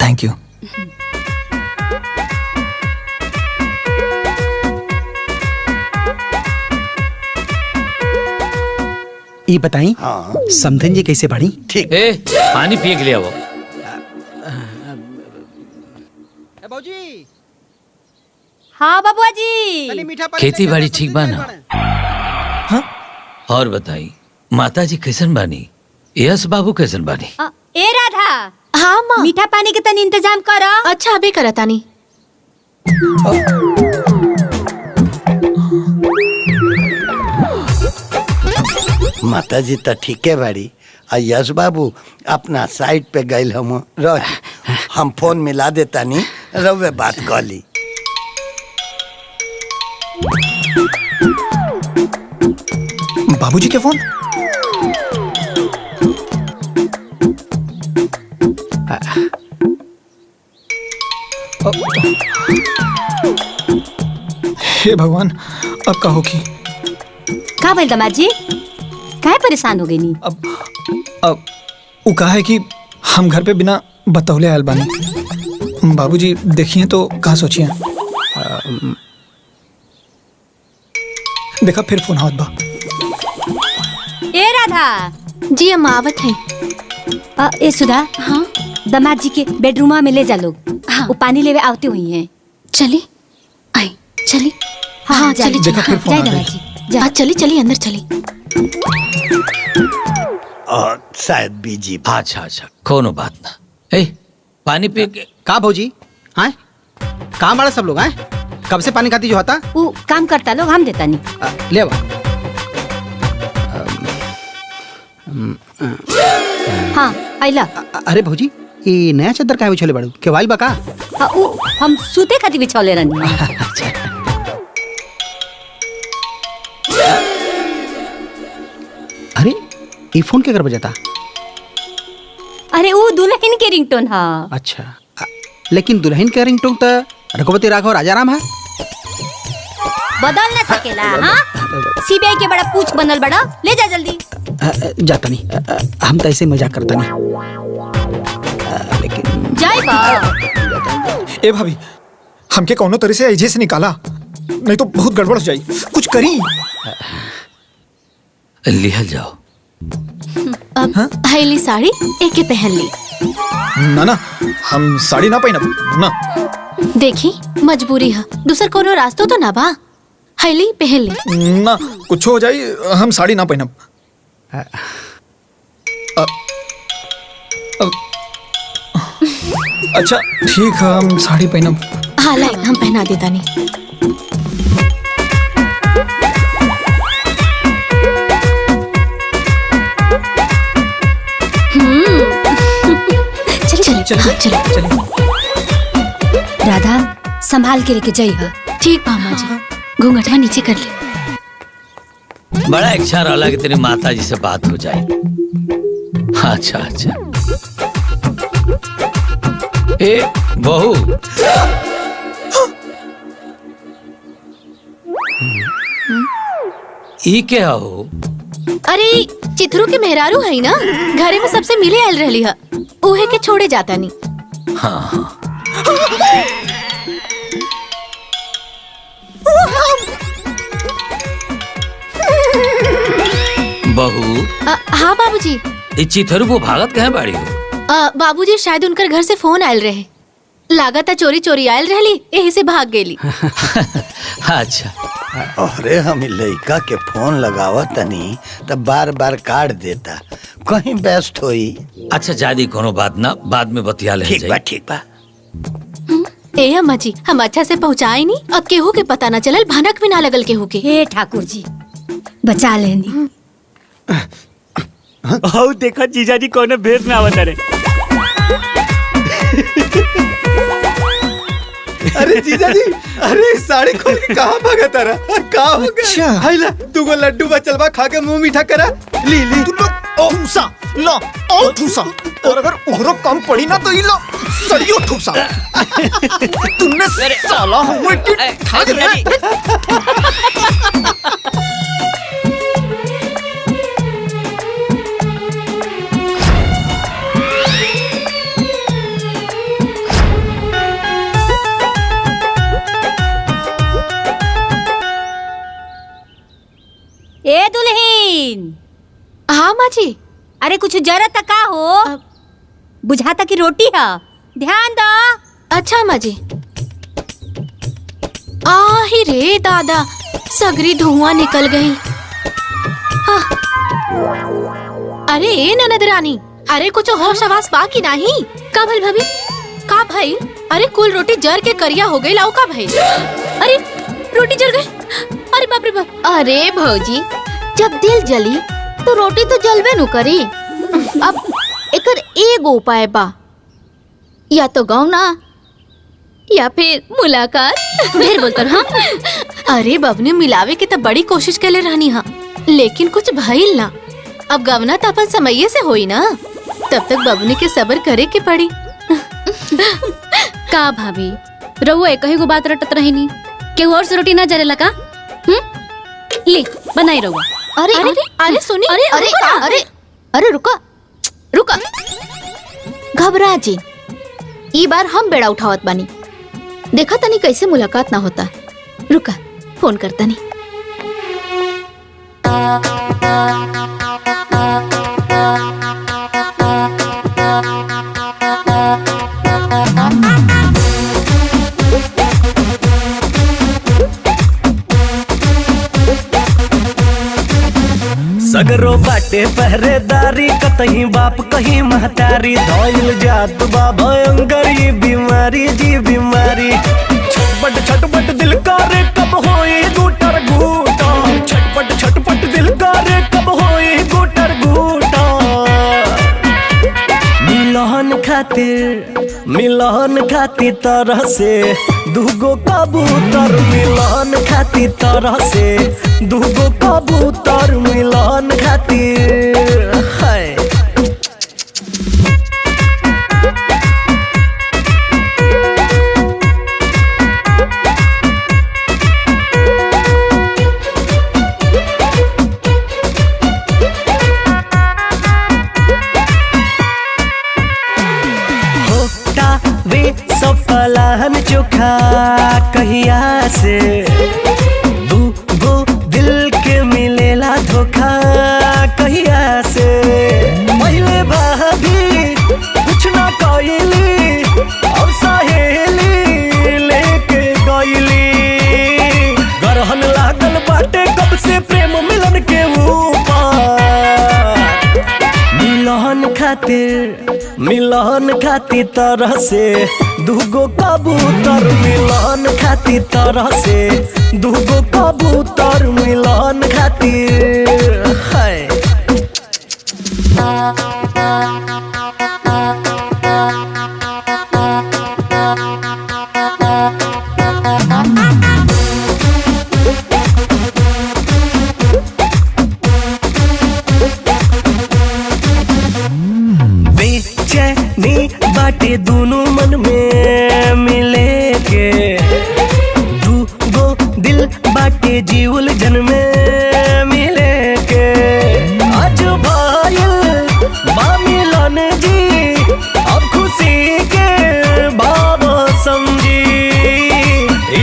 थैंक यू। ये बताई समधन जी कैसे बढ़ी? ठीक। पानी पिए के लिए वो बाबूजी। हाँ बाबुआ जी, खेती बाड़ी ठीक बा ना? और बताई माता जी कैसन बानी? यस बाबू कैसन बानी? ए राधा। हाँ माँ। मीठा पानी के तनी इंतजाम करो। अच्छा अभी करतानी। माता जी तो ठीक है बाड़ी। यश बाबू अपना साइड पे गए हम फोन मिला देता नहीं रवे बात कर ली। बाबूजी के फोन? हे भगवान, अब का होगी? का बोल दामाद जी, काहे परेशान हो गई नी? अब वो कहा है कि हम घर पे बिना बतौले आयल बानी। बाबूजी देखिए तो कहा सोचिए। देखा फिर फोन आवत बा। ए राधा जी हम आवत हैं। ए सुधा, हाँ दामाद जी के बेडरूमा में ले जा लोग। हाँ वो पानी लेवे आवती हुई हैं। चली आई चली। हाँ चली देखा फिर फोन आ दामाद गई। जी जा। चली चली अंदर चली। और शायद बीजी। अच्छा अच्छा कोनो बात ना। ए पानी पी के का भौजी? हाँ काम वाला सब लोग हैं? कब से पानी खाती जो होता? वो काम करता लोग, हम देता नहीं। ले बा। हाँ आइला। अरे भौजी ये नया चादर काहे बिछोले बाड़ू? केवाइल बा का? हम सूते खातिर बिछौले रहनी। अरे ये फोन के कर बजाता? अरे वो दुल्हन के रिंगटोन है। अच्छा लेकिन दुल्हन के रिंगटोन तो रघुपति राघव राजाराम है। बदल न सकेला। हाँ सीबीआई के बड़ा पूछ बनल बड़ा। ले जा जल्दी। जाता नहीं, हम तो ऐसे मजाक करता नहीं। लेकिन जाए बा। ए भाभी, हमके कौनो तरह से ऐजे से निकाला, नहीं तो बहुत गड़बड़ हो जाई। कुछ करी। लिहल जाओ। अब हैली साड़ी एक के पहन ली। ना ना हम साड़ी ना पहनब ना। देखी मजबूरी है, दूसर कोनो रास्तो तो ना बा। हैली पहन ली। ना कुछ हो जाई, हम साड़ी ना पहनब। अच्छा ठीक है, हम साड़ी पहनब। हाँ लाई हम पहना देता नहीं। चल। राधा संभाल के लेके जाइए। ठीक मामा जी, घूंघटवा नीचे कर ले। बड़ा इच्छा रहा कि तेरी माता जी से बात हो जाए। अच्छा अच्छा। ए बहू, ई क्या हो? अरे चित्रू के मेहरारू है ना, घरे में सबसे मिले आयल रहली है, उहे के छोड़े जाता नहीं। हाँ हाँ। बहू। हाँ बाबूजी। इस चिथरू को भागत कहाँ बाड़ी हो? बाबूजी शायद उनकर घर से फोन आयल रहे। लागत चोरी चोरी आयल रहली यही से भाग गेली। अच्छा अरे हम लड़का के फोन लगावा तनी तो बार बार काट देता, कहीं बेस्ट होई। अच्छा जादी कोनो बात ना, बाद में बतिया ले। ठीक बा ठीक बा। ए अम्मा जी हम अच्छा से पहुँचाए नहीं और केहू के पता न चलल, भनक भी ना लगल केहू के। हे ठाकुर जी बचा लेनी। औ देखा जीजा जी कौन भेद में आवत रे। अरे जीजा जी, अरे साड़ी खोल के कहाँ भागा तारा? का हो गया? हाय ला, तू को लड्डू बचल बा, खा के मुंह मीठा करा। ली ली तू लो ठूसा, लो ओ ठूसा, और अगर उहरो कम पड़ी ना तो ये लो सरियो ठूसा। तूने साला हुए कि ठग रे। ए दुल्हीन। हाँ माँ जी। अरे कुछ जरूरत का हो? बुझाता की रोटी है, ध्यान दो। अच्छा माँ जी। आही रे दादा, सगरी धुआं निकल गई। हाँ। अरे ए ननद रानी, अरे कुछ होश आवास बाकी नहीं। का भइल भाभी? का भाई? अरे कुल रोटी जर के करिया हो गई, लाओ का भाई? अरे रोटी जल गई। अरे बाप रे बाप। अरे भौजी, जब दिल जली तो रोटी तो जलवे नु करी। अब एकर एगो उपाय बा, या तो गौना या फिर मुलाकात। ढेर बोलतर। हाँ अरे बबने मिलावे के तो बड़ी कोशिश के ले रहनी हा, लेकिन कुछ भइल ना। अब गवना तो अपन समये से होई ना, तब तक बबने के सब्र करे के पड़ी। का भाभी रहुआ एक ही को बात रटत रही नी, केहू और से रोटी ना जरेला का? ले बनाई रहुआ। अरे अरे अरे सुनी। अरे अरे अरे अरे रुका रुका, घबरा जी। ई बार हम बेड़ा उठावत बानी, देखा तनी कैसे मुलाकात ना होता। रुका फोन करता नहीं। सगरो बाटे पहरेदारी, कतहीं बाप कहीं महतारी। धोइल जात बा भयंकर ये बीमारी जी बीमारी। छटपट दिल करे कब होए गुटर गुटा। छटपट दिल करे कब होए गुटर गुटा। मिलन खातिर तरह से दूगो कबूतर। मिलन खातिर तरह से दूगो कबूतर। मिलन खातिर है। सफलान चोखा कहिया से दूगो दिल के मिलेला धोखा कहिया से। पहले भाभी कुछ ना कइली, अब सहेली लेके गइली। गरहन लागल बाटे कब से प्रेम मिलन के ऊपर। मिलन खातिर तरह से दूगो कबूतर। मिलन खातिर तरह से दूगो कबूतर। मिलन खातिर है। बाटे दोनों मन में मिले के। दूगो दिल बाटे जीवल जन में मिले के। आज भाईल बा मिलन जी, अब खुशी के बाबा समझी।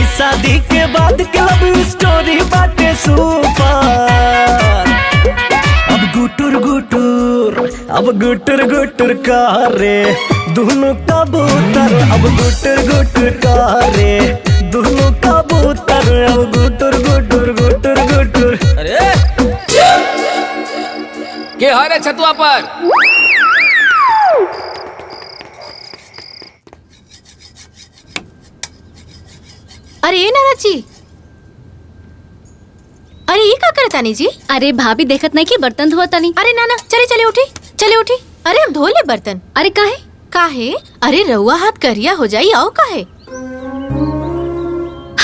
इस शादी के बाद क्लब स्टोरी बाटे सुपर। अब गुटुर गुटुर अब गुटर गुटर कारे दोनों कबूतर, अब गुटर गुटर कारे दोनों कबूतर, अब गुटर गुटर गुटर गुटर। अरे के हो रे छतुआ पर? अरे नाना जी, अरे ये का करे तानी जी? अरे भाभी देखत नहीं कि बर्तन धोआ तानी। अरे नाना चले चले उठी, चले उठी। अरे अब धो ले बर्तन। अरे काहे? काहे? अरे रउआ हाथ करिया हो जाई आओ काहे?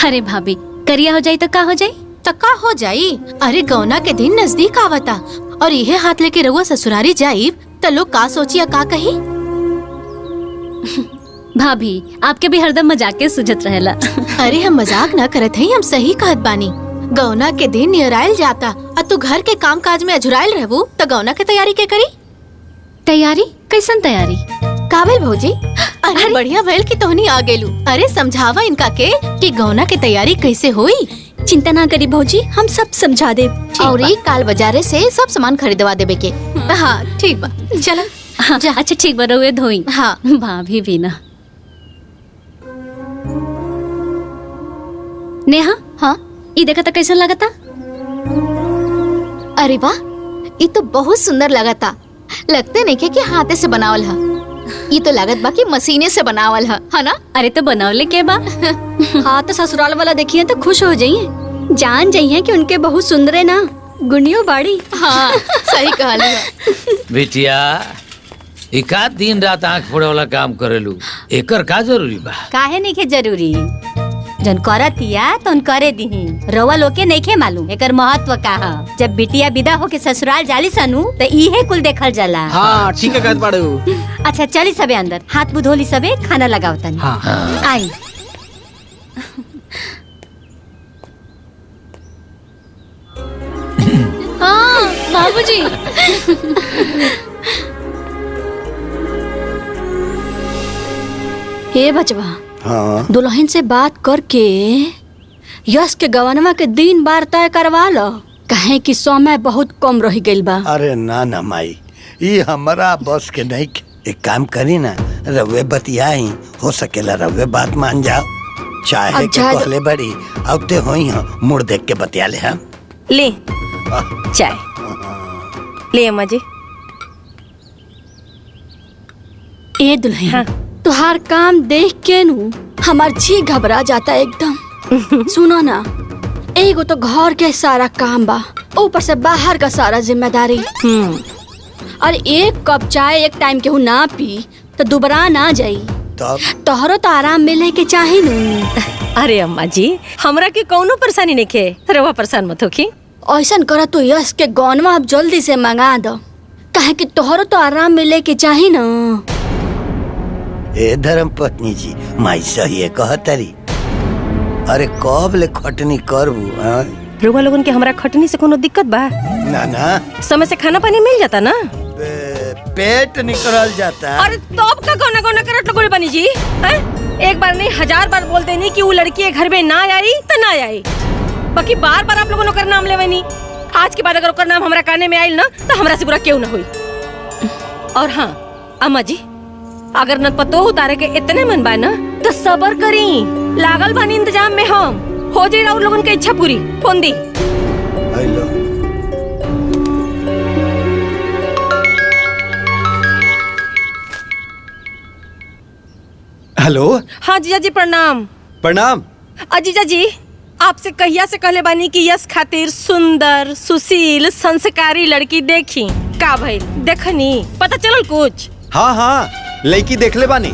अरे भाभी करिया हो जाई तो का हो जाई? तो का हो जाई? अरे गौना के दिन नजदीक आवता और यह हाथ लेके रउआ ससुरारी जाइब तो लोग का सोची या का कही? भाभी आपके भी हरदम मजाक के सुझत रहेला। अरे हम मजाक न करत हई, हम सही कहत बानी। गौना के दिन नियराइल जाता और तू घर के काम काज में अझुराइल रहबू तो गौना के तैयारी के करी? तैयारी? कैसन तैयारी? काबिल भौजी? अरे बढ़िया भइल कि तोहनी आ गेलू। अरे समझावा इनका के कि गौना के तैयारी कैसे होई। चिंता ना करी भौजी, हम सब समझा दे। और काल बाजारे से सब सामान खरीदवा देबे के। हाँ ठीक बा, चला। हाँ, अच्छा ठीक बा, रउए धोई। हाँ भाभी भी ना। नेहा, हाँ ये देखा था कैसा लगा था? अरे वाह, ये तो बहुत सुंदर लगा था। लगते नहीं कि हाथे से बनावल है। ये तो लागत बा कि मशीने से बनावल है ना? अरे तो बनावले के बा। हाँ तो ससुराल वाला देखिए तो खुश हो जाइए, जान जाइए कि उनके बहुत सुंदर है ना, गुनियो बाड़ी। हाँ सही कहली। बिटिया एकाध दिन रात आँख फोड़े वाला काम करेलू, एकर का जरूरी बा? काहे नहीं के जरूरी, जन करतिया तो करे दीही। रउआ लोग के नहीं के मालूम एकर महत्व का है। जब बिटिया विदा होके ससुराल जाली सनु तो इहे कुल देखल जाला। हाँ ठीक है कहत बाड़ू। अच्छा चली सबे अंदर, हाथ मुंह धोली सबे, खाना लगाओ तनी। हाँ। आई। हाँ बाबूजी। हे बचवा, हाँ दुल्हन से बात करके यश के गवनवा के दिन बार तय करवा लो, कहे कि समय बहुत कम रह गइल बा। अरे ना ना माई, ये हमारा बस के नहीं। एक काम करी ना, रवे बतियाई, हो सकेला रवे बात मान जाओ। चाहे के पहले बड़ी अब ते होई हां, मुड़ देख के बतिया ले। हम ले चाय ले अम्मा जी। ए दुल्हन, तुहार काम देख के नु हमार जी घबरा जाता एकदम। सुनो ना, एगो तो घर के सारा काम बा, ऊपर से बाहर का सारा जिम्मेदारी। और एक कप चाय एक टाइम केहू ना पी तो दुबरा ना जाई। तोहरो तो आराम मिले के चाहे नु। अरे अम्मा जी, हमरा के कौनो परेशानी नहीं के, रवा परेशान मत होखी। ऐसा करा तो यश के गौनवा अब जल्दी से मंगा दो, कहे कि तोहरो तो आराम मिले के चाहे ना। ए धर्म पत्नी जी, माई सही है कहतरी। अरे कब ले खटनी करबू? रुआ लोगन के हमरा खटनी से कोनो दिक्कत बा? ना ना, समय से खाना पानी मिल जाता ना, पेट निकल जाता। अरे तो अब का गौना गौना करत लोगों बनी जी हैं? एक बार नहीं 1000 बार बोल देनी कि वो लड़की घर में ना आई तो ना आई, बाकी बार बार आप लोगों ने नाम लेवे नहीं। आज के बाद अगर ओकर नाम हमरा काने में आइल ना तो हमरा से बुरा क्यों ना हुई। और हाँ अम्मा जी, अगर न पतो उतारे के इतने मन बा ना तो सबर करी, लागल बानी इंतजाम में हम, हो जाए और लोगन के इच्छा पूरी। फोन दी। हेलो। हाँ जीजा जी प्रणाम। प्रणाम। जीजा जी, आपसे कहिया से कहले बानी कि यश खातिर सुंदर सुशील संस्कारी लड़की देखी, का भइल देखनी? पता चलल कुछ? हाँ हाँ, लड़की देख ले बानी,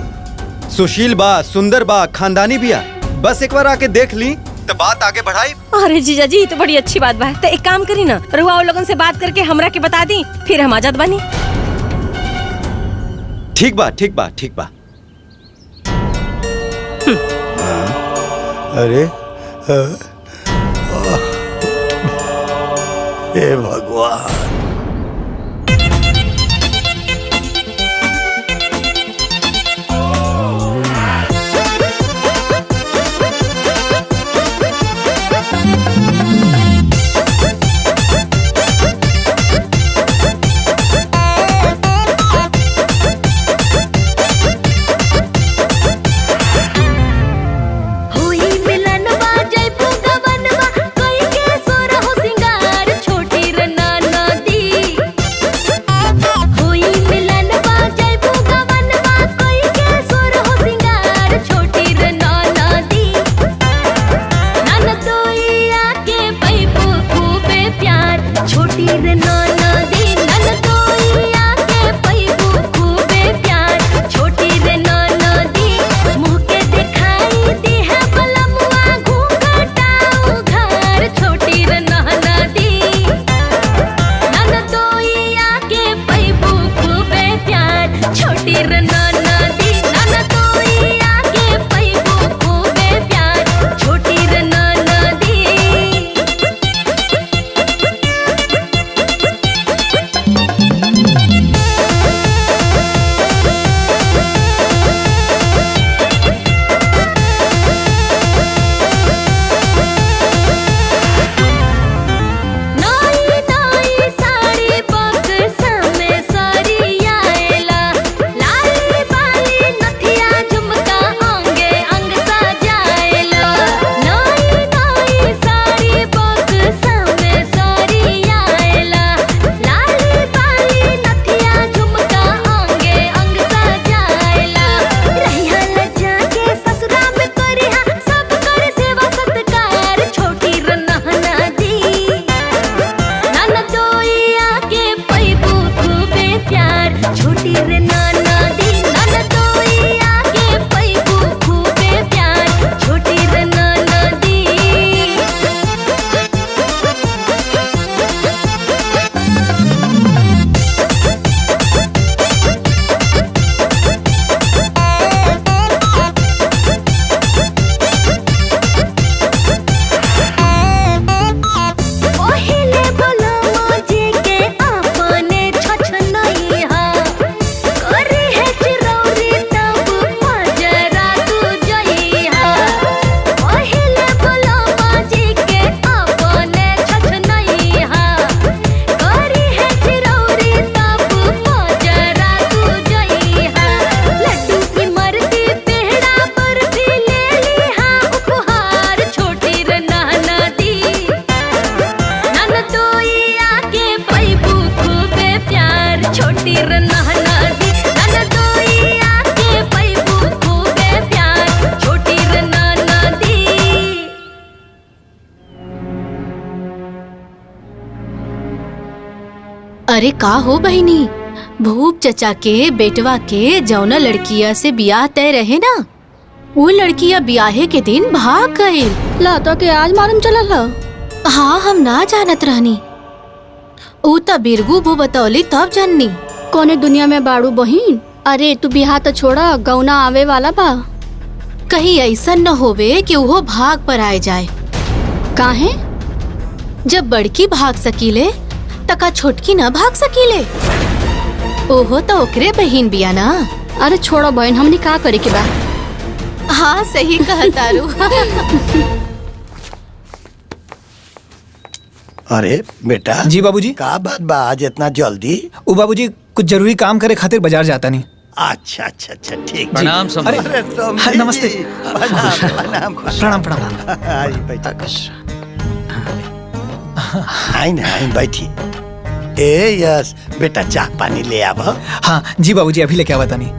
सुशील बा, सुंदर बा, खानदानी बिया। बस एक बार आके देख ली तो बात आगे बढ़ाई। अरे जीजा जी, तो बड़ी अच्छी बात बा। तो एक काम करी ना, रुआ वो लोगन से बात करके हमरा के बता दी, फिर हम आजाद बानी। ठीक बा ठीक बा ठीक बा। अरे हे भगवान। छोटी रे नाना दी ननदोई आके पैबू खूबे प्यार छोटी रे नाना दी ओहिले बोलो मोजी के आपने छछनई हा करे है चिरौरी तब पजरा तू जई हा ओहिले बोलो मोजी के आपने छछनई हा करे है चिरौरी तब पजरा तू जई हा लड्डू की मर्दी पेड़ा पर भी ले ली हा उपहार छोटी रे नाना दी ननदोई आके पैबू खूबे प्यार छोटी रे नाना दी ननदोई आके पैबू खूबे प्यार छोटी रे नाना दी अरे का हो बहिनी, भूप चचा के बेटवा के जौना लड़किया से बियाह तय रहे ना, वो लड़किया बियाहे के दिन भाग गई। ला तो के आज मालूम चलल ह? हाँ हम ना जानत रहनी, ऊ त बिरगू बो बतौली तब जाननी। कोने दुनिया में बाड़ू बहिन? अरे तू बिहार तो छोड़ा, गौना आवे वाला बा। कहीं ऐसा न होवे कि वो भाग पर आए जाए। काहे? जब बड़की भाग सकीले तका छोटकी न भाग सकीले। ओहो तो ओकरे बहिन बिया ना। अरे छोड़ो बहन, हमनी का करे के बा? हाँ सही कहतारू। अरे बेटा। जी बाबूजी। का बात बा आज इतना जल्दी? ओ बाबूजी कुछ जरूरी काम करे खातिर बाजार जाता नहीं। अच्छा अच्छा अच्छा ठीक। प्रणाम समधी। अरे समधी हाँ, नमस्ते। जी। प्रणाम प्रणाम प्रणाम। आई बैठी। आई ना आई बैठी। ए यस बेटा चाय पानी ले आव। हाँ जी बाबूजी अभी लेके आवता नहीं।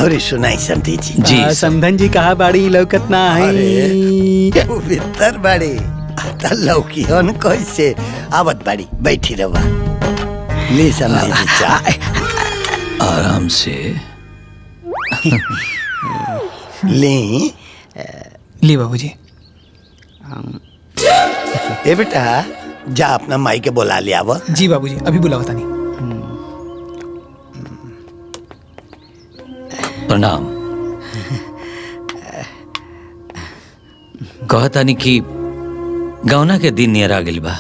अरे सुनाई समधी जी। जी समधन जी कहा बाड़ी लौकत ना है। अरे भीतर बाड़ी त लौकी हन कैसे आवत बाड़ी बैठी रवा। ले समधी जी चाय। आराम से ले ली बाबूजी। ए बेटा जा अपना माई के बुला ले आवा। जी बाबूजी अभी बुलावता नहीं। प्रणाम। कहतानी कि गौना के दिन नियर आ गइल बा,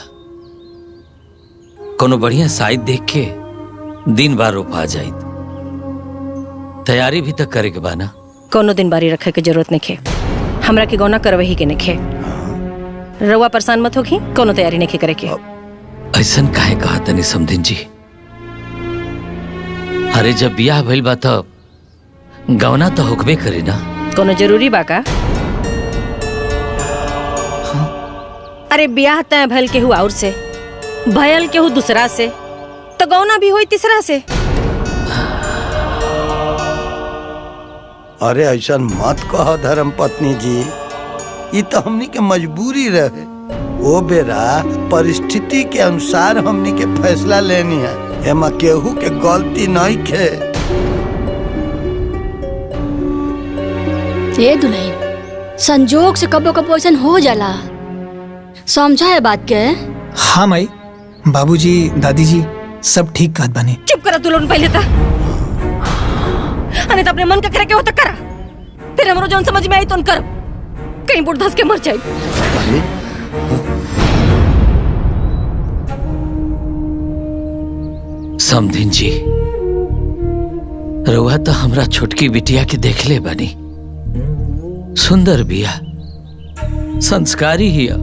कोनो बढ़िया साइड देख के दिन बार रोपा जाइत। तैयारी भी तक करे के बा ना। कोनो दिन बारी रखे के जरूरत नहीं खे, हमरा के गौना करवही के नहीं खे। रउआ परेशान मत होखी, कोनो तैयारी नहीं करे के। ऐसन काहे कहतनी समधिन जी? अरे जब बियाह भइल बा तब गौना तो होकबे करे ना। कोनो जरूरी बा का? अरे ब्याह तय भइल केहू और से, भयल केहू दूसरा से, तो गौना भी होई तीसरा से। अरे ऐसा मत कहो धर्म पत्नी जी, ये तो हमनी के मजबूरी रहे। ओ बेरा परिस्थिति के अनुसार हमनी के फैसला लेनी है, एमा केहू के गलती नहीं खे। ये दुल्हन संजोग से कबो कबो ऐसा हो जाला, समझा है बात के? हाँ माई बाबूजी दादी जी सब ठीक कहत बानी। चुप करा तू लोग पहले था, अने तो अपने मन का करे के हो तो करा, फिर हमरो जौन समझ में आई तो कर, कहीं बुढ़ धस के मर जाए। समधिन जी रउआ तो हमरा छोटकी बिटिया के देखले बानी, सुंदर बिया, संस्कारी हिया,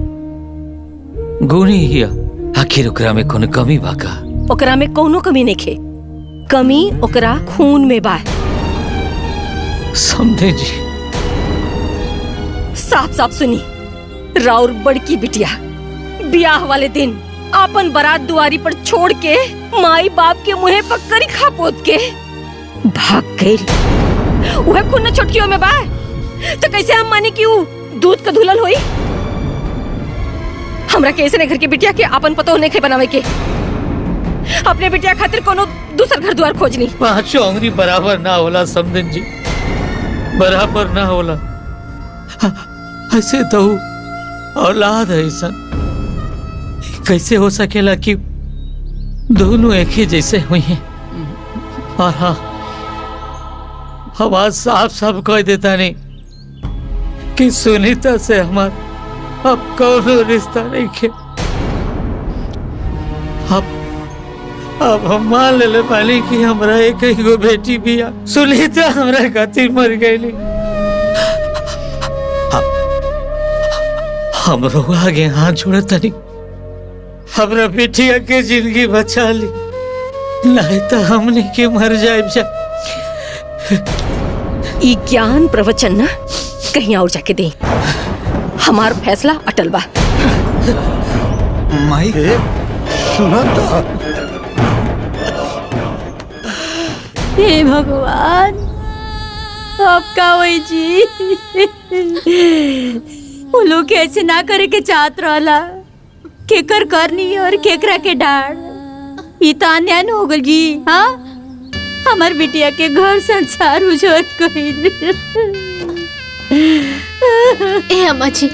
गुणी हिया। आखिर ओकरा में कोनो कमी बा का? ओकरा में कोनो कमी नहीं खे, कमी ओकरा खून में बा। समझे जी? साफ साफ सुनी, राउर बड़की बिटिया ब्याह वाले दिन आपन बारात दुआरी पर छोड़ के माई बाप के मुँह पर करी खा पोत के भाग गई। वह खून न छोटकियों में बा, तो कैसे हम माने कि वो दूध का धुलल हुई? हमरा के ऐसे घर के बिटिया के अपन पतो नहीं खे बनावे के। अपने बिटिया खातिर कोनो दूसर घर द्वार खोजनी। पांचों अंगरी बराबर ना होला समधन जी, बराबर ना होला। ऐसे तो औलाद है ऐसा, कैसे हो सकेला कि दोनों एक ही जैसे हुई हैं। और हाँ, आवाज साफ साफ कह देता नहीं कि सुनीता से हमारा अब कौनो रिश्ता नहीं है। अब हम मान ले पाली कि हमरा एक ही गो बेटी भी आ, सुनीता हमरा खातिर मर गई। हम लोग आगे हाथ जोड़े तनी, हमरा बेटिया के जिंदगी बचा ली, नहीं तो हमने के मर जाए। ई ज्ञान प्रवचन ना कहीं और जाके दे, हमार फैसला अटल बा। माई सुनो तो। हे भगवान, अब का होई जी? वो लोग ऐसे ना करे के चाहत रहला, केकर करनी और केकरा के डाड़। ई तो अन्याय हो गल जी। हाँ, हमार बिटिया के घर संसार उजड़ गइल। ए अम्मा जी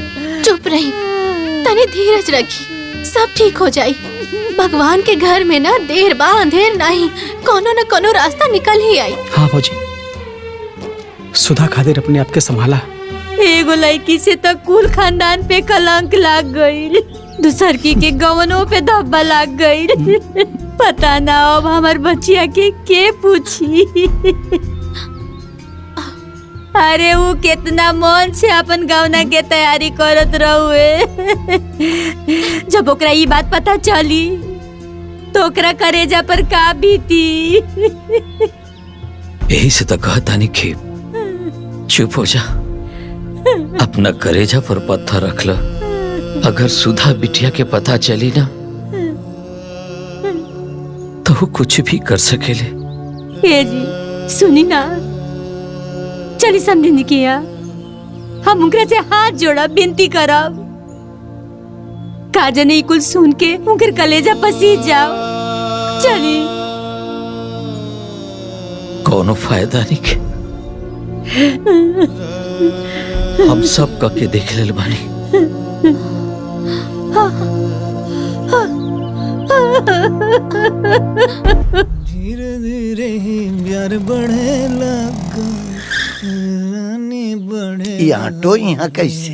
चुप रही, तनी धीरज रखी, सब ठीक हो जाई। भगवान के घर में ना देर बा अंधेर नहीं, कोनो न कोनो रास्ता निकल ही आई। हाँ भौजी, सुधा खातिर अपने आप के संभाला। एगो लड़की से तो कुल खानदान पे कलंक लाग गइल, दूसर की के गवनों पे धब्बा लाग गइल। पता ना अब हमार बच्चिया के पूछी। अरे वो कितना मन से अपन गवना के तैयारी करत रहुए। जब ओकरा ये बात पता चली तो ओकरा करेजा पर का बीती। यही से तो कहता नहीं कि चुप हो जा, अपना करेजा पर पत्थर रख लो। अगर सुधा बिटिया के पता चली ना तो वो कुछ भी कर सकेले। ए जी सुनी ना, चली समझी किया, हम उनकरा से हाथ जोड़ा विनती करब, काजने कुल सुन के उनकर कलेजा पसीज जाओ। चली। कोनो फायदा नहीं के, हम सब के देख ले बानी। धीरे धीरे प्यार बढ़े लगा, ये ऑटो यहाँ कैसे?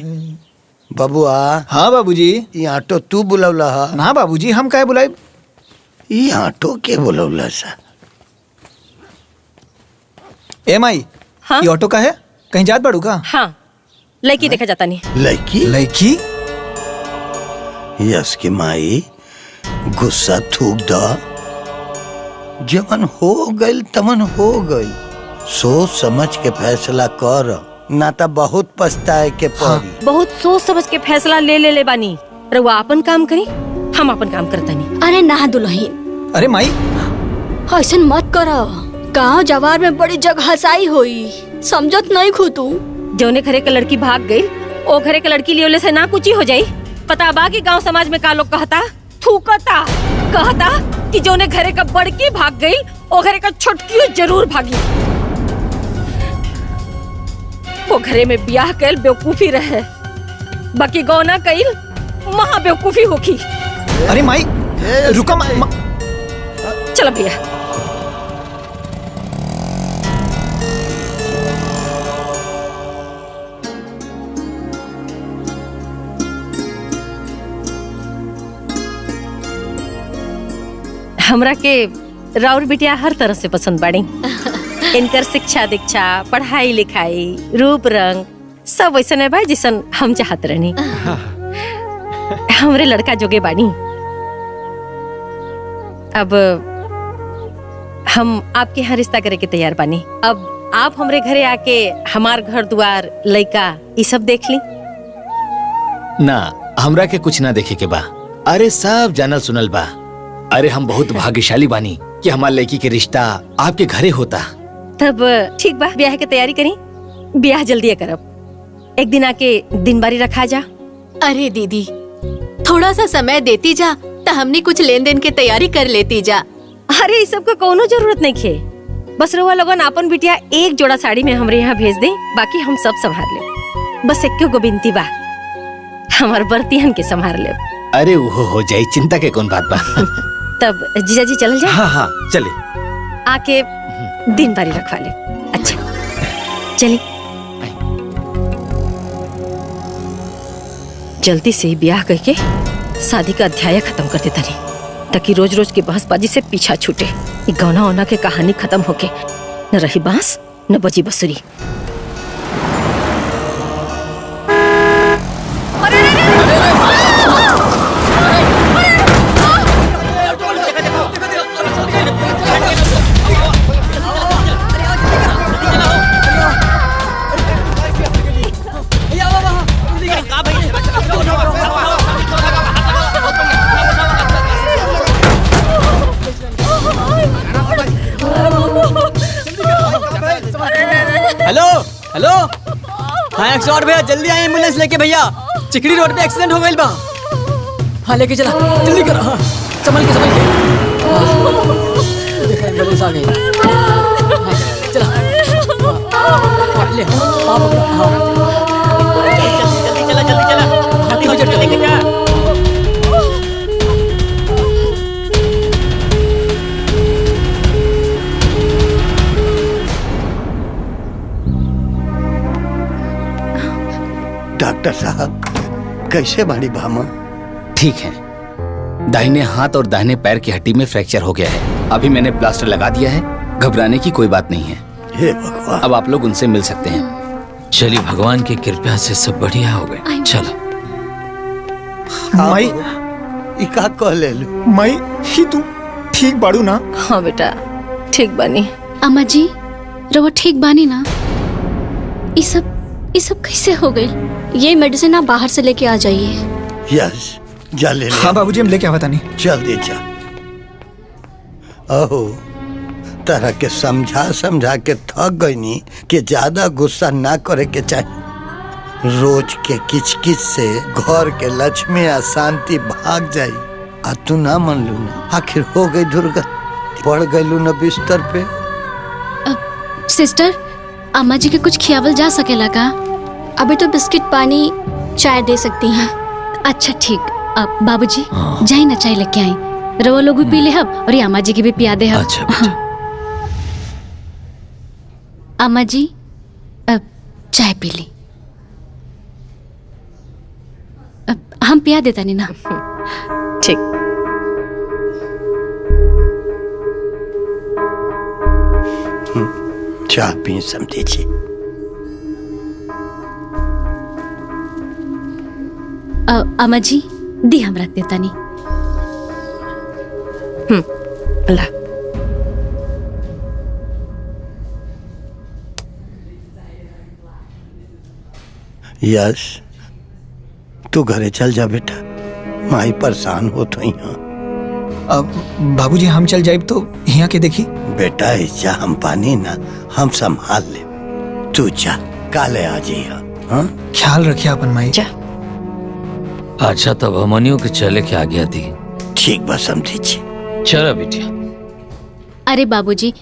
बबुआ। हाँ बाबूजी। ये ऑटो तू बुलौला हा? ना बाबूजी, हम काहे बुलाए? ये ऑटो के बुलौला सा? ए माई, हाँ? ये ऑटो का है? कहीं जात बाड़ू का? हाँ, लड़की देखा जाता नहीं। लड़की? लड़की? यस की माई, गुस्सा थूक दा। जमन हो गइल तमन हो गइल, सोच समझ के फैसला कर, ना तो बहुत पछताए के पड़ी। बहुत सोच समझ के फैसला ले बानी। रउआ अपन काम करी, हम अपन काम करता नहीं। अरे ना दुल्हन, अरे माई ऐसन मत करो, गाँव जवार में बड़ी जगहसाई होई, समझत नहीं खू तू। जौने घरे के लड़की भाग गई, ओ घरे के लड़की लियोले से ना कुछ ही हो जाई। पता बा कि गांव समाज में का लोग कहता, थूकता, कहता कि जौने घरे का बड़की भाग गई, ओ घरे का छोटकी जरूर भागी। वो घरे में ब्याह कैल बेवकूफी रहे, बाकी गौना कैल महा बेवकूफी होखी। अरे माई रुका। चलो भैया। हमरा के राउर बिटिया हर तरह से पसंद बाड़ी। इनकर शिक्षा दीक्षा, पढ़ाई लिखाई, रूप रंग सब वैसे बा जिसन हम चाहत रहनी। हमरे लड़का जोगे बाड़ी। अब हम आपके यहाँ रिश्ता करे के तैयार बानी। अब आप हमरे घरे आके हमार घर द्वार, लड़का ये सब देख ली। ना, हमरा के कुछ ना देखे के बा। अरे सब जानल सुनल बा। अरे हम बहुत भाग्यशाली बानी कि हमार लड़की के रिश्ता आपके घरे होता। तब ठीक बा, ब्याह की तैयारी करी, ब्याह जल्दी करब। एक दिन आके दिन बारी रखा जा। अरे दीदी, थोड़ा सा समय देती जा तो हमने कुछ लेन देन की तैयारी कर लेती जा। अरे इस सब का कोनो जरूरत नहीं खे। बस रउआ लोगन अपन बिटिया एक जोड़ा साड़ी में हमरे यहाँ भेज दे, बाकी हम सब संभाल ले। बस एक गो बिनती बा, हमार बर्तियन के संभाल ले। अरे वो हो जाई, चिंता के कौन बात बा। तब जीजा जी चल जाए। हाँ हाँ चले। आके दिन बारी रखवा ले। अच्छा चले, जल्दी से ब्याह करके शादी का अध्याय खत्म कर देता नहीं, ताकि रोज रोज की बहसबाजी से पीछा छूटे। ये गौना होना के कहानी खत्म होके न रही बांस न बजी बसुरी। हेलो हेलो, हाँ 108 भैया, जल्दी आए एम्बुलेंस लेके भैया। चिकड़ी रोड पे एक्सीडेंट हो गई बा। हाँ लेके चला, जल्दी करो। हाँ संभल के हाँ, देखो एम्बुलेंस आ गई। हाँ, चला हाँ, ले हाँ, जल्दी चला। डॉक्टर साहब कैसे बाड़ी भामा? ठीक है, दाहिने हाथ और दाहिने पैर की हड्डी में फ्रैक्चर हो गया है। अभी मैंने प्लास्टर लगा दिया है, घबराने की कोई बात नहीं है। हे भगवान, अब आप लोग उनसे मिल सकते हैं। चलिए, भगवान की कृपा से सब बढ़िया हो गए। चलो माई, इका कह ले लू। माई ही तू ठीक बाड़ू ना? हाँ बेटा ठीक बनी। अम्मा जी रवा ठीक बानी ना? ये सब कैसे हो गई? ये मेडिसिन आप बाहर से लेके आ जाइए। यस जा ले। हाँ बाबूजी, हम लेके आवता नहीं। जल्दी जा। ओहो, तरह के समझा के थक गई नी कि ज्यादा गुस्सा ना करे के चाहिए। रोज के किचकिच से घर के लक्ष्मी आ शांति भाग जाई। आ तू ना मन लू ना, आखिर हो गई दुर्गति, पड़ गई ना बिस्तर पे। सिस्टर, अम्मा जी के कुछ खियावल जा सकेला का? अभी तो बिस्किट पानी चाय दे सकती हैं। अच्छा ठीक, अब बाबूजी जाए ना, चाय लेके आई। रवा लोग भी पी ले हब और ये अम्मा जी की भी पिया दे हब। अच्छा बेटा। अम्मा जी अब चाय पी ली। अब हम पिया देता नहीं ना? ठीक। चाह पी समझी जी। अम्मा जी दी हम रख देता नहीं। अल्लाह। यश, तू घरे चल जा बेटा, माई परेशान हो तो यहाँ। अब बाबूजी हम चल जाए तो यहाँ के देखी। बेटा ऐसा हम पानी ना, हम संभाल ले। तू जा, काले आ जाइए। हाँ ख्याल रखिए अपन माई। जा। अच्छा तब हमनियों के चले के आ गया थी। ठीक बस समझी जी। चलो बिटिया। अरे बाबूजी,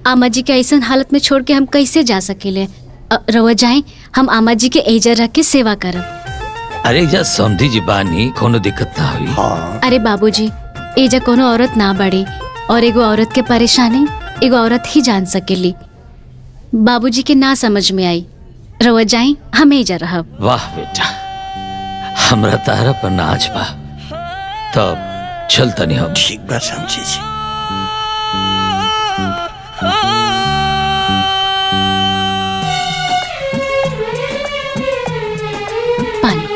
अम्मा जी के ऐसा हालत में छोड़ के हम कैसे जा सकेले? रवा जाए, हम अम्मा जी के एजा रख के सेवा करब। अरे जा समझी जी बानी, कोनो दिक्कत ना हुई। हाँ। अरे बाबूजी, एजा कोनो औरत ना बढ़ी, और एगो औरत के परेशानी एगो औरत ही जान सकेली। बाबूजी के ना समझ में आई, रवा जाए, हम एजा रहब। वाह बेटा, हमरा तारा पर नाच बा। तब चल तनी हम। ठीक बा समझी जी। पानी।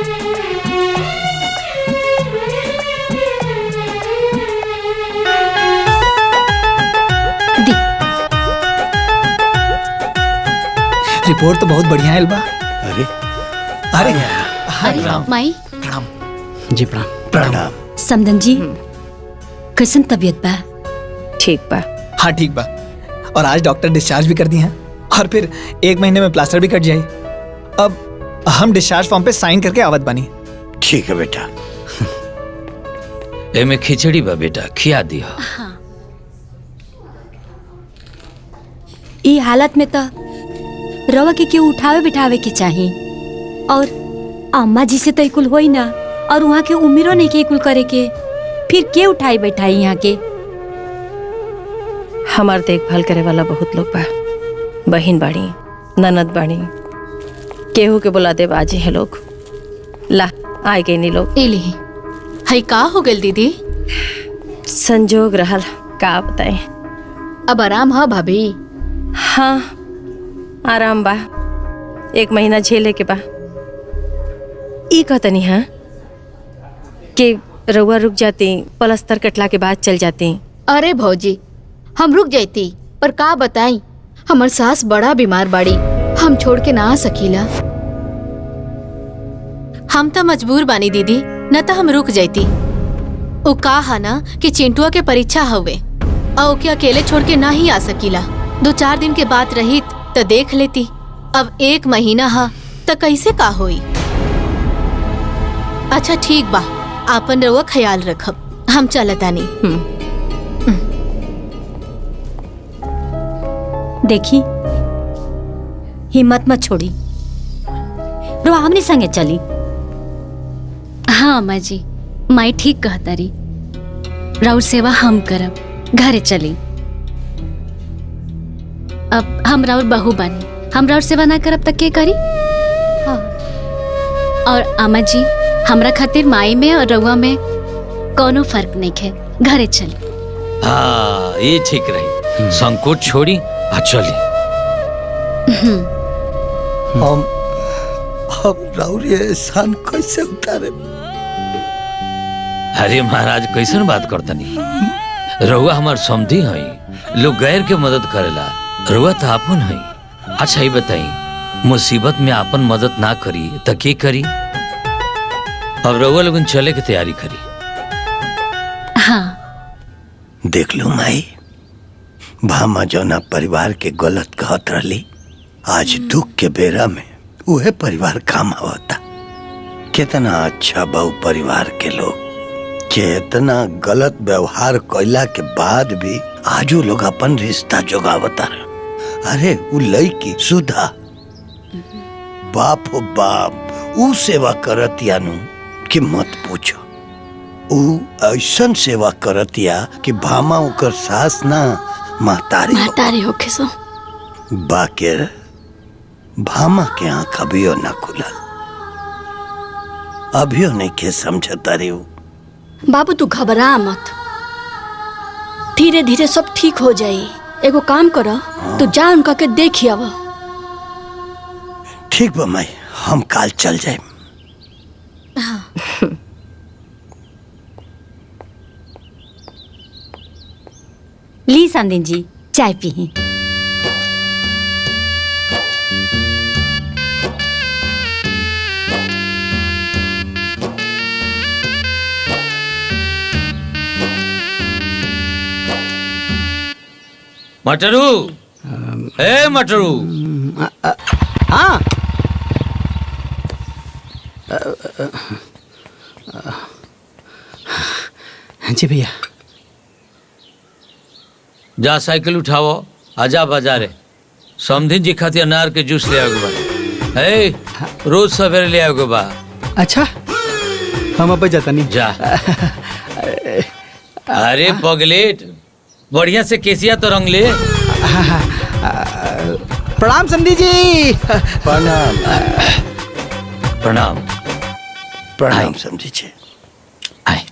दी। रिपोर्ट तो बहुत बढ़िया है बा। अरे अरे अरे माई। जी प्रणाम। प्रणाम। समदन जी, कैसन तबीयत बा? ठीक बा। हाँ ठीक बा, और आज डॉक्टर डिस्चार्ज भी कर दी हैं, और फिर 1 महीने में प्लास्टर भी कट जाए। अब हम डिस्चार्ज फॉर्म पे साइन करके आवत बनी। ठीक है बेटा। एमे खिचड़ी बा बेटा, खिया दिया। ई हालत में तो रवा के क्यों उठावे बिठावे के चाही, और अम्मा जी से तो कुल होई ना, और वहाँ के उम्मीरो नहीं के कुल करे के, फिर के उठाई बैठाई यहाँ के। हमार देखभाल करे वाला बहुत लोग बा, बहिन बाड़ी, ननद बाड़ी, केहू के बुला दे बाजी है लोग। ला आए गए नी लोग। एली हई का हो गल दीदी? संजोग रहल, का बताए। अब आराम है भाभी? हाँ आराम बा, 1 महीना झेले के बा। ई कहतनी हाँ कि रउआ रुक जाती, पलस्तर कटला के बाद चल जाती। अरे भौजी हम रुक जाती, पर का बताई हमर सास बड़ा बीमार बाड़ी, हम छोड़ के ना आ सकीला। हम तो मजबूर बानी दीदी, न तो हम रुक जाती। वो कहा ना कि चिंटुआ के परीक्षा हुए और ओके अकेले छोड़ के ना ही आ सकीला। 2-4 दिन के बाद रही तो देख लेती। अब 1 महीना हा तो कैसे का होई? अच्छा ठीक बा, आपन रउआ ख्याल रखब, हम चलतानी। देखी हिम्मत मत छोड़ी, रवा हमने संगे चली। हाँ अम्मा जी, माई ठीक कहता रही, राउर सेवा हम करब, घरे चली। अब हम राउर बहू बानी, हम राउर सेवा ना करब तक के करी? हाँ। और अम्मा जी हमरा खातिर माई में और रउआ में कोनो फर्क नहीं है, घरे चली। हाँ ये ठीक रही, संकोच छोड़ी आ चली। हम राउर ये एहसान कैसे उतारे? अरे महाराज कैसन बात करतनी, रउआ हमार समधी हई, लोग गैर के मदद करेला, रउआ तो आपन हई। अच्छा ही बताई, मुसीबत में आपन मदद ना करी तो के करी? अब रउआ लोगन चले की तैयारी करी। हाँ देख लो माई, भामा जौना परिवार के गलत कहत रही, आज दुख के बेरा में उहे परिवार काम आवता। कितना अच्छा बहु परिवार के लोग, कितना गलत व्यवहार कैला के बाद भी आजू लोग अपन रिश्ता जोगावता रहे। अरे उ लड़की सुधा, बाप हो बाप, उ सेवा करत यानु कि मत पूछो। उ ऐसन सेवा करतिया कि भामा उकर सास ना महतारी होके सो। बाकिर भामा के आँख अभियो ना खुलल, अभियो नहीं के समझता रही। बाबू तू घबरा मत, धीरे धीरे सब ठीक हो जाई। एगो काम करो, तू जा उनका के देखी आवा। ठीक बा माई, हम काल चल जाए। ली समधिन जी चाय पी। मटरू, ए मटरू। हाँ जी भैया। जा साइकिल उठाओ, आजा बाजारे, समधिन जी खातिर अनार के जूस ले आओगे बा। ए रोज सवेरे ले आओगे बा। अच्छा हम अब जाता नहीं। जा। अरे पगलेट, बढ़िया से केसिया तो रंग ले। प्रणाम समधी जी। प्रणाम प्रणाम प्रणाम समझी जी। आए।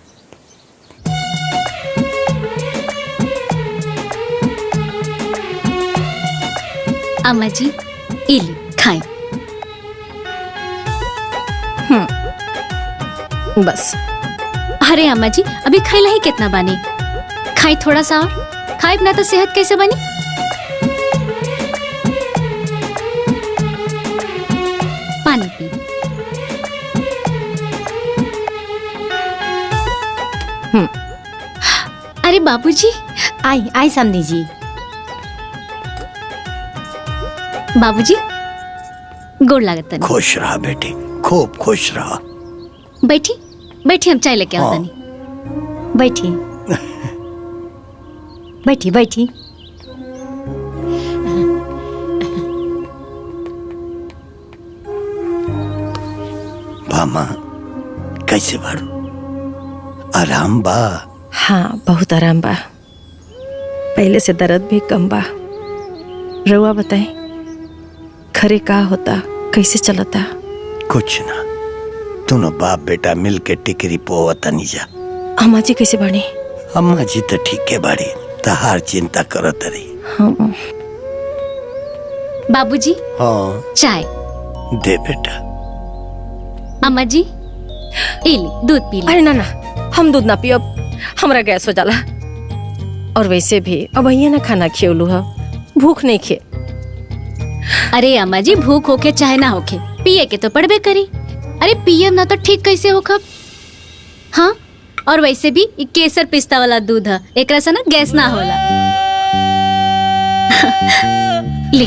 अम्मा जी इली खाएं। बस। अरे अम्मा जी अभी खाइला ही कितना बानी, खाई थोड़ा सा और, खाए बिना तो सेहत कैसे बनी? पानी पी। अरे बाबूजी। आई आई समधी जी। बाबूजी गोड़ लागत नहीं। खुश रहा बेटी, खूब खुश रहा। बैठी बैठी, हम चाय लेके आओ तनी। बैठी बैठी बैठी। भामा कैसे बाड़ू? आराम बा? हाँ बहुत आराम बा, पहले से दर्द भी कम बा। रउआ बताए खरे का होता, कैसे चलता? कुछ ना, दोनों बाप बेटा मिल के टिकरी पोवता नहीं जा। अम्मा जी कैसे बनी? अम्मा जी तो ठीक है बाड़ी, तहार चिंता करत रही। हाँ। बाबूजी हाँ चाय। दे बेटा। अम्मा जी इली दूध पी ली। अरे ना ना, हम दूध ना पियो, हमरा गैस हो जाला। और वैसे भी अब ये ना खाना खियोलू है, भूख नहीं खे। अरे अम्मा जी भूख होके चाहे ना होके पिए के तो पड़बे करी। अरे पियम ना तो ठीक कैसे हो खब? हाँ और वैसे भी इ केसर पिस्ता वाला दूध है, एकरा से ना गैस ना होला। ले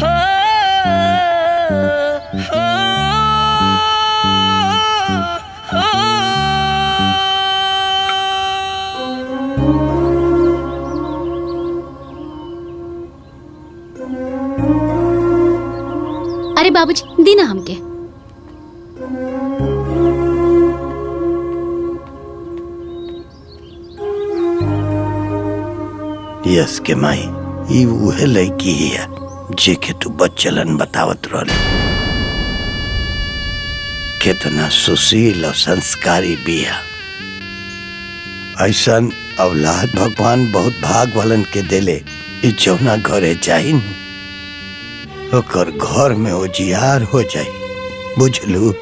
अरे बाबूजी दी ना हमके। यस के माई, ई उहे लड़की है जेके तू बच्चलन बतावत रहल। कितना सुशील और संस्कारी बिया। ऐसन औलाद भगवान बहुत भाग वालन के देले। ई जौना घरे जाइन ओकर घर में उजियार हो जाई, बुझलू?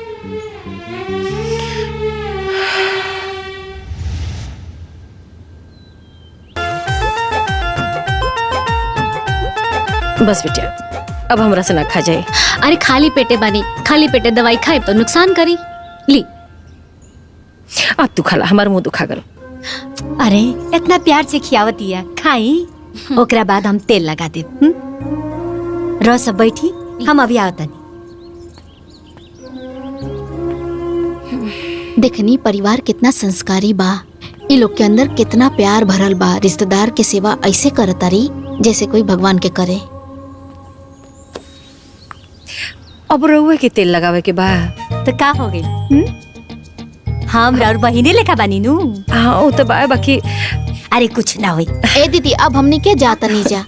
बस बेटिया अब हमरा से ना खा जाए। अरे खाली पेटे बानी, खाली पेटे दवाई खाए तो नुकसान करी। ली अब तू खाला, हमार मुंह दुखा गल। अरे इतना प्यार से खियावतिया, खाई ओकरा बाद हम तेल लगा दे। रह सब बैठी, हम अभी आवतनी। देखनी परिवार कितना संस्कारी बा, इ लोग के अंदर कितना प्यार भरल बा। रिश्तेदार के सेवा ऐसे करतारी जैसे कोई भगवान के करे। अब रउए के तेल लगावे के बा तो का हो गई? हम और बहिनी लेखा बानी नु। हाँ वो तो बा, बाकी अरे कुछ ना होई। ए दीदी अब हमने के जाता नहीं जा।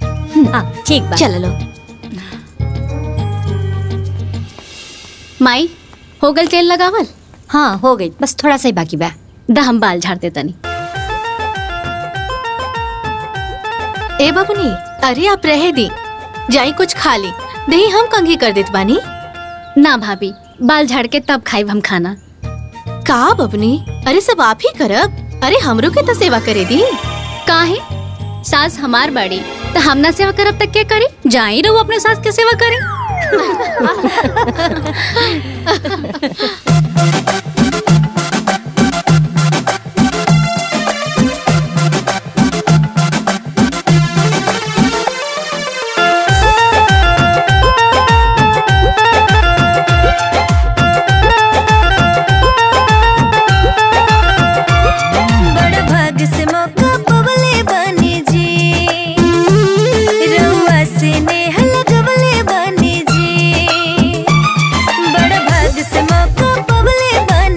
हाँ ठीक बा, चल लो। माई हो गल तेल लगावल? हाँ हो गई, बस थोड़ा सा ही बाकी बा। दा हम बाल झाड़ते तनी। ए बबुनी, अरे आप रहे दी, जाई कुछ खा ली, दही हम कंघी कर देत बानी। ना भाभी, बाल झाड़ के तब खाइब हम खाना। का बबुनी, अरे सब आप ही करब? अरे हमरो के तो सेवा करे दी। काहे? सास हमार बाड़ी तो हम ना सेवा करब तक के करी? जाई रहू अपने सास के सेवा करे। बड़ भाग से मौका पवले बन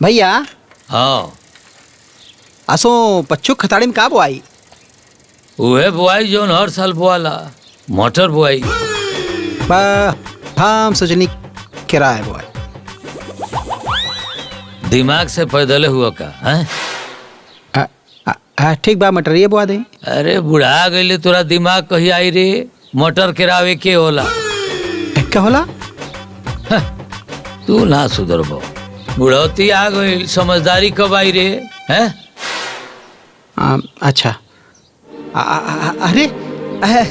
भैया हाँ असो पच्चू खताड़ी में का बोआई? उहे बुआई जोन हर साल बुआला, मटर बुआई। हम सोचनी किराए बोआई। दिमाग से पैदल हुआ का हैं? ठीक बा, मटरिया बुआ दे। अरे बुढ़ा गईले तोरा दिमाग कही आई रे? मटर केरावे के होला? क्या होला? तू ना सुधरबो, बुढ़ौती आ गई, समझदारी कब आई रे? हैं? अच्छा अरे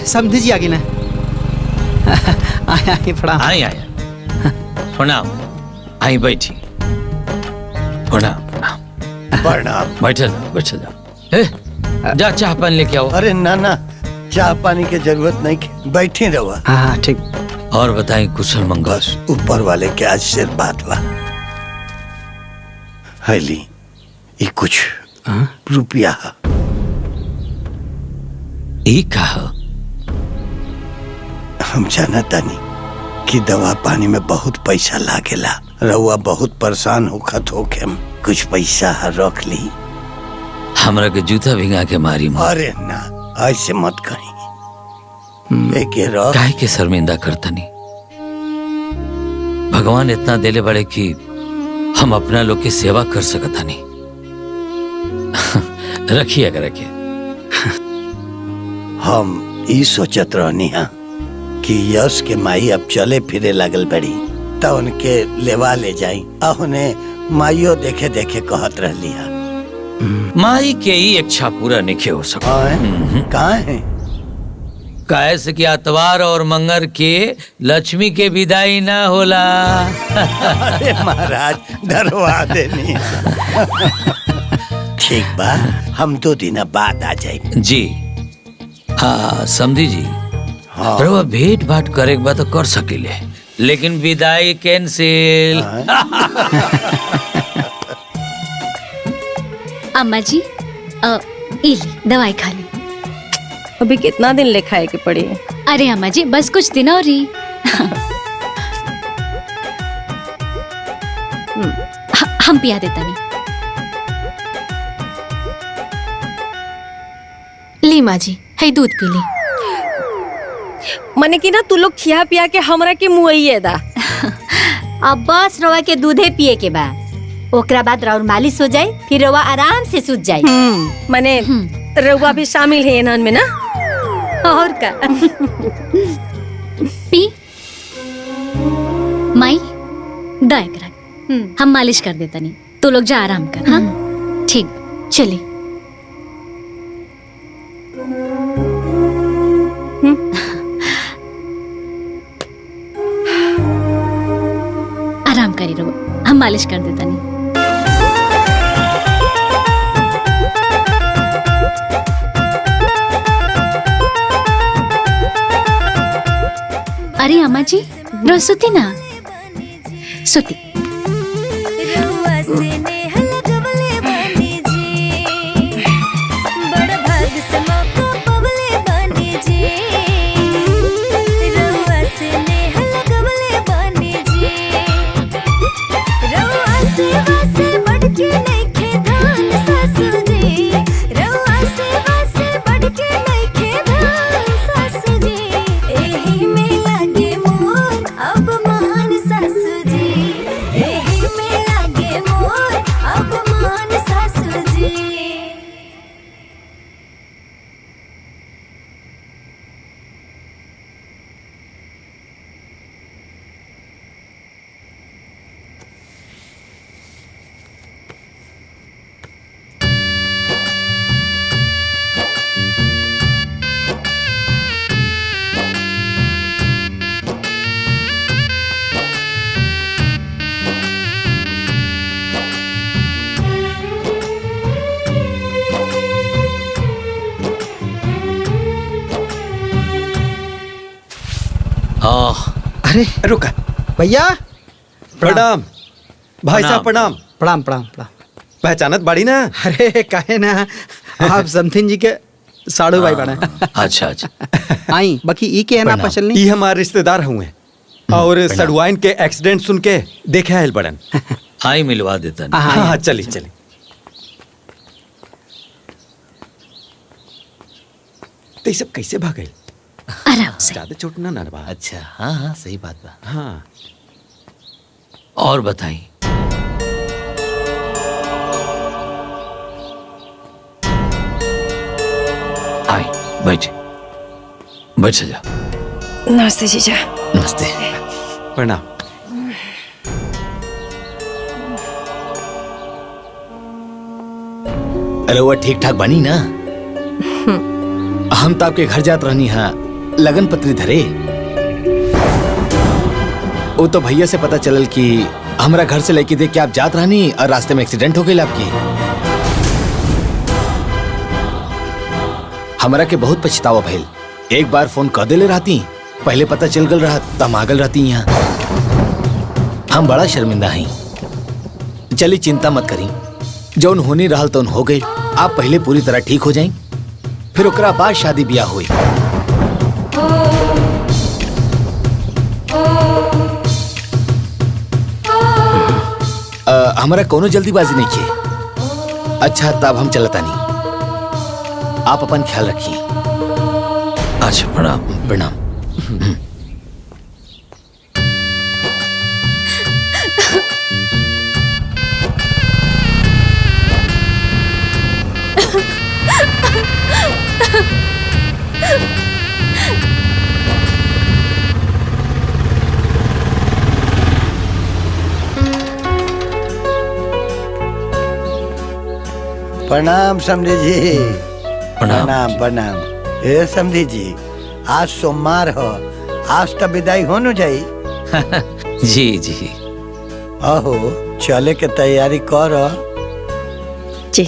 समझी जी आगे ना। आई प्रणाम। आई प्रणाम। आई बैठी। प्रणाम प्रणाम। बैठ जा। जा चाह पानी लेके आओ। अरे ना ना, चाह पानी की जरूरत नहीं, बैठे रहो। हाँ ठीक। और बताएं कुशल मंगल? ऊपर वाले के आशीर्वाद बा। हली ये कुछ रुपया ई कहा? हम जानता नहीं कि दवा पानी में बहुत पैसा लागेला। रउआ बहुत परेशान होखत होके कुछ पैसा रख ली। हमरा के जूता भिंगा के मारी मार। अरे ना, ऐसे मत कहीं। काहे के शर्मिंदा करतनी? भगवान इतना देले बड़े कि हम अपना लोग की सेवा कर सकता नहीं। रखिए अगर रखिए। हम ई सोचत रहनी हा कि यश के माई अब चले फिरे लगल बड़ी, तो उनके लेवा ले जाई। उन्हें माइयो देखे देखे कहत रहली हा। माई के ही इच्छा पूरा नहीं हो सका। कहाँ है? काहे से कि आतवार और मंगर के लक्ष्मी के विदाई ना होला। अरे महाराज डरवा देनी। ठीक बा, हम 2 दिन बाद आ जाए। जी हाँ समझी जी। हाँ। रउआ भेंट भाट करे के बाद तो कर सकेले, लेकिन विदाई कैंसिल। अम्मा जी इली दवाई खा ली। अभी कितना दिन ले खाए के पड़ी? अरे अम्मा जी बस कुछ दिन और ही। हम पिया देता नहीं। ली माँ जी, है दूध पी ली। मने की ना तू लोग खिया पिया के हमरा के मुआइए दा। अब बस रवा के दूधे पिए के बा, ओकरा बाद राउर मालिश हो जाए, फिर रवा आराम से सूत जाए। मने रवा भी शामिल है इन्हन में ना? और का? पी माई दया करा, हम मालिश कर देता नहीं। तो लोग जा आराम कर। हाँ ठीक, चली। आराम करी रहो, हम मालिश कर देता नहीं। अरे अम्मा जी रो सुती ना, सुती। अरे रुका भैया। प्रणाम भाई साहब, प्रणाम। प्रणाम प्रणाम प्रणाम। पहचानत बाड़ी ना? अरे काहे ना, आप समथिन जी के साड़ू भाई बने। अच्छा अच्छा। आई बाकी ई के है ना पचलनी। ई हमारे रिश्तेदार हुए और सड़ुआइन के एक्सीडेंट सुन के देखे आयल बड़न। आई मिलवा देता नहीं। हाँ हाँ चली चली। तो ये सब कैसे भागे? आराम से। ज्यादा चोट ना ना बा। अच्छा हाँ हाँ सही बात बा। हाँ और बताई। आई बैठ बैठ जा। नमस्ते जीजा। नमस्ते। प्रणाम। अरे वो ठीक ठाक बनी ना? हम तो आपके घर जात रहनी हा लगन पत्री धरे। वो तो भैया से पता चलल कि हमरा घर से लेके देख के आप जात रहनी और रास्ते में एक्सीडेंट हो गई आपकी। हमरा के बहुत पछतावा भइल। एक बार फोन कर देले रहती, पहले पता चल गल रहा तब आगल रहती यहाँ। हम बड़ा शर्मिंदा हई। चली चिंता मत करी, जौन होनी रहल तौन हो गई। आप पहले पूरी तरह ठीक हो जाएं, फिर ओकरा बाद शादी ब्याह हुई। हमारा कोनो जल्दीबाजी नहीं किए। अच्छा तब हम चलता नहीं, आप अपन ख्याल रखिए। अच्छा प्रणाम। प्रणाम। प्रणाम समधी जी। प्रणाम। प्रणाम प्रणाम। ए समधी जी, आज सोमवार हो, आज तो विदाई हो न जाई। जी जी। अहो चले के तैयारी कर। जी।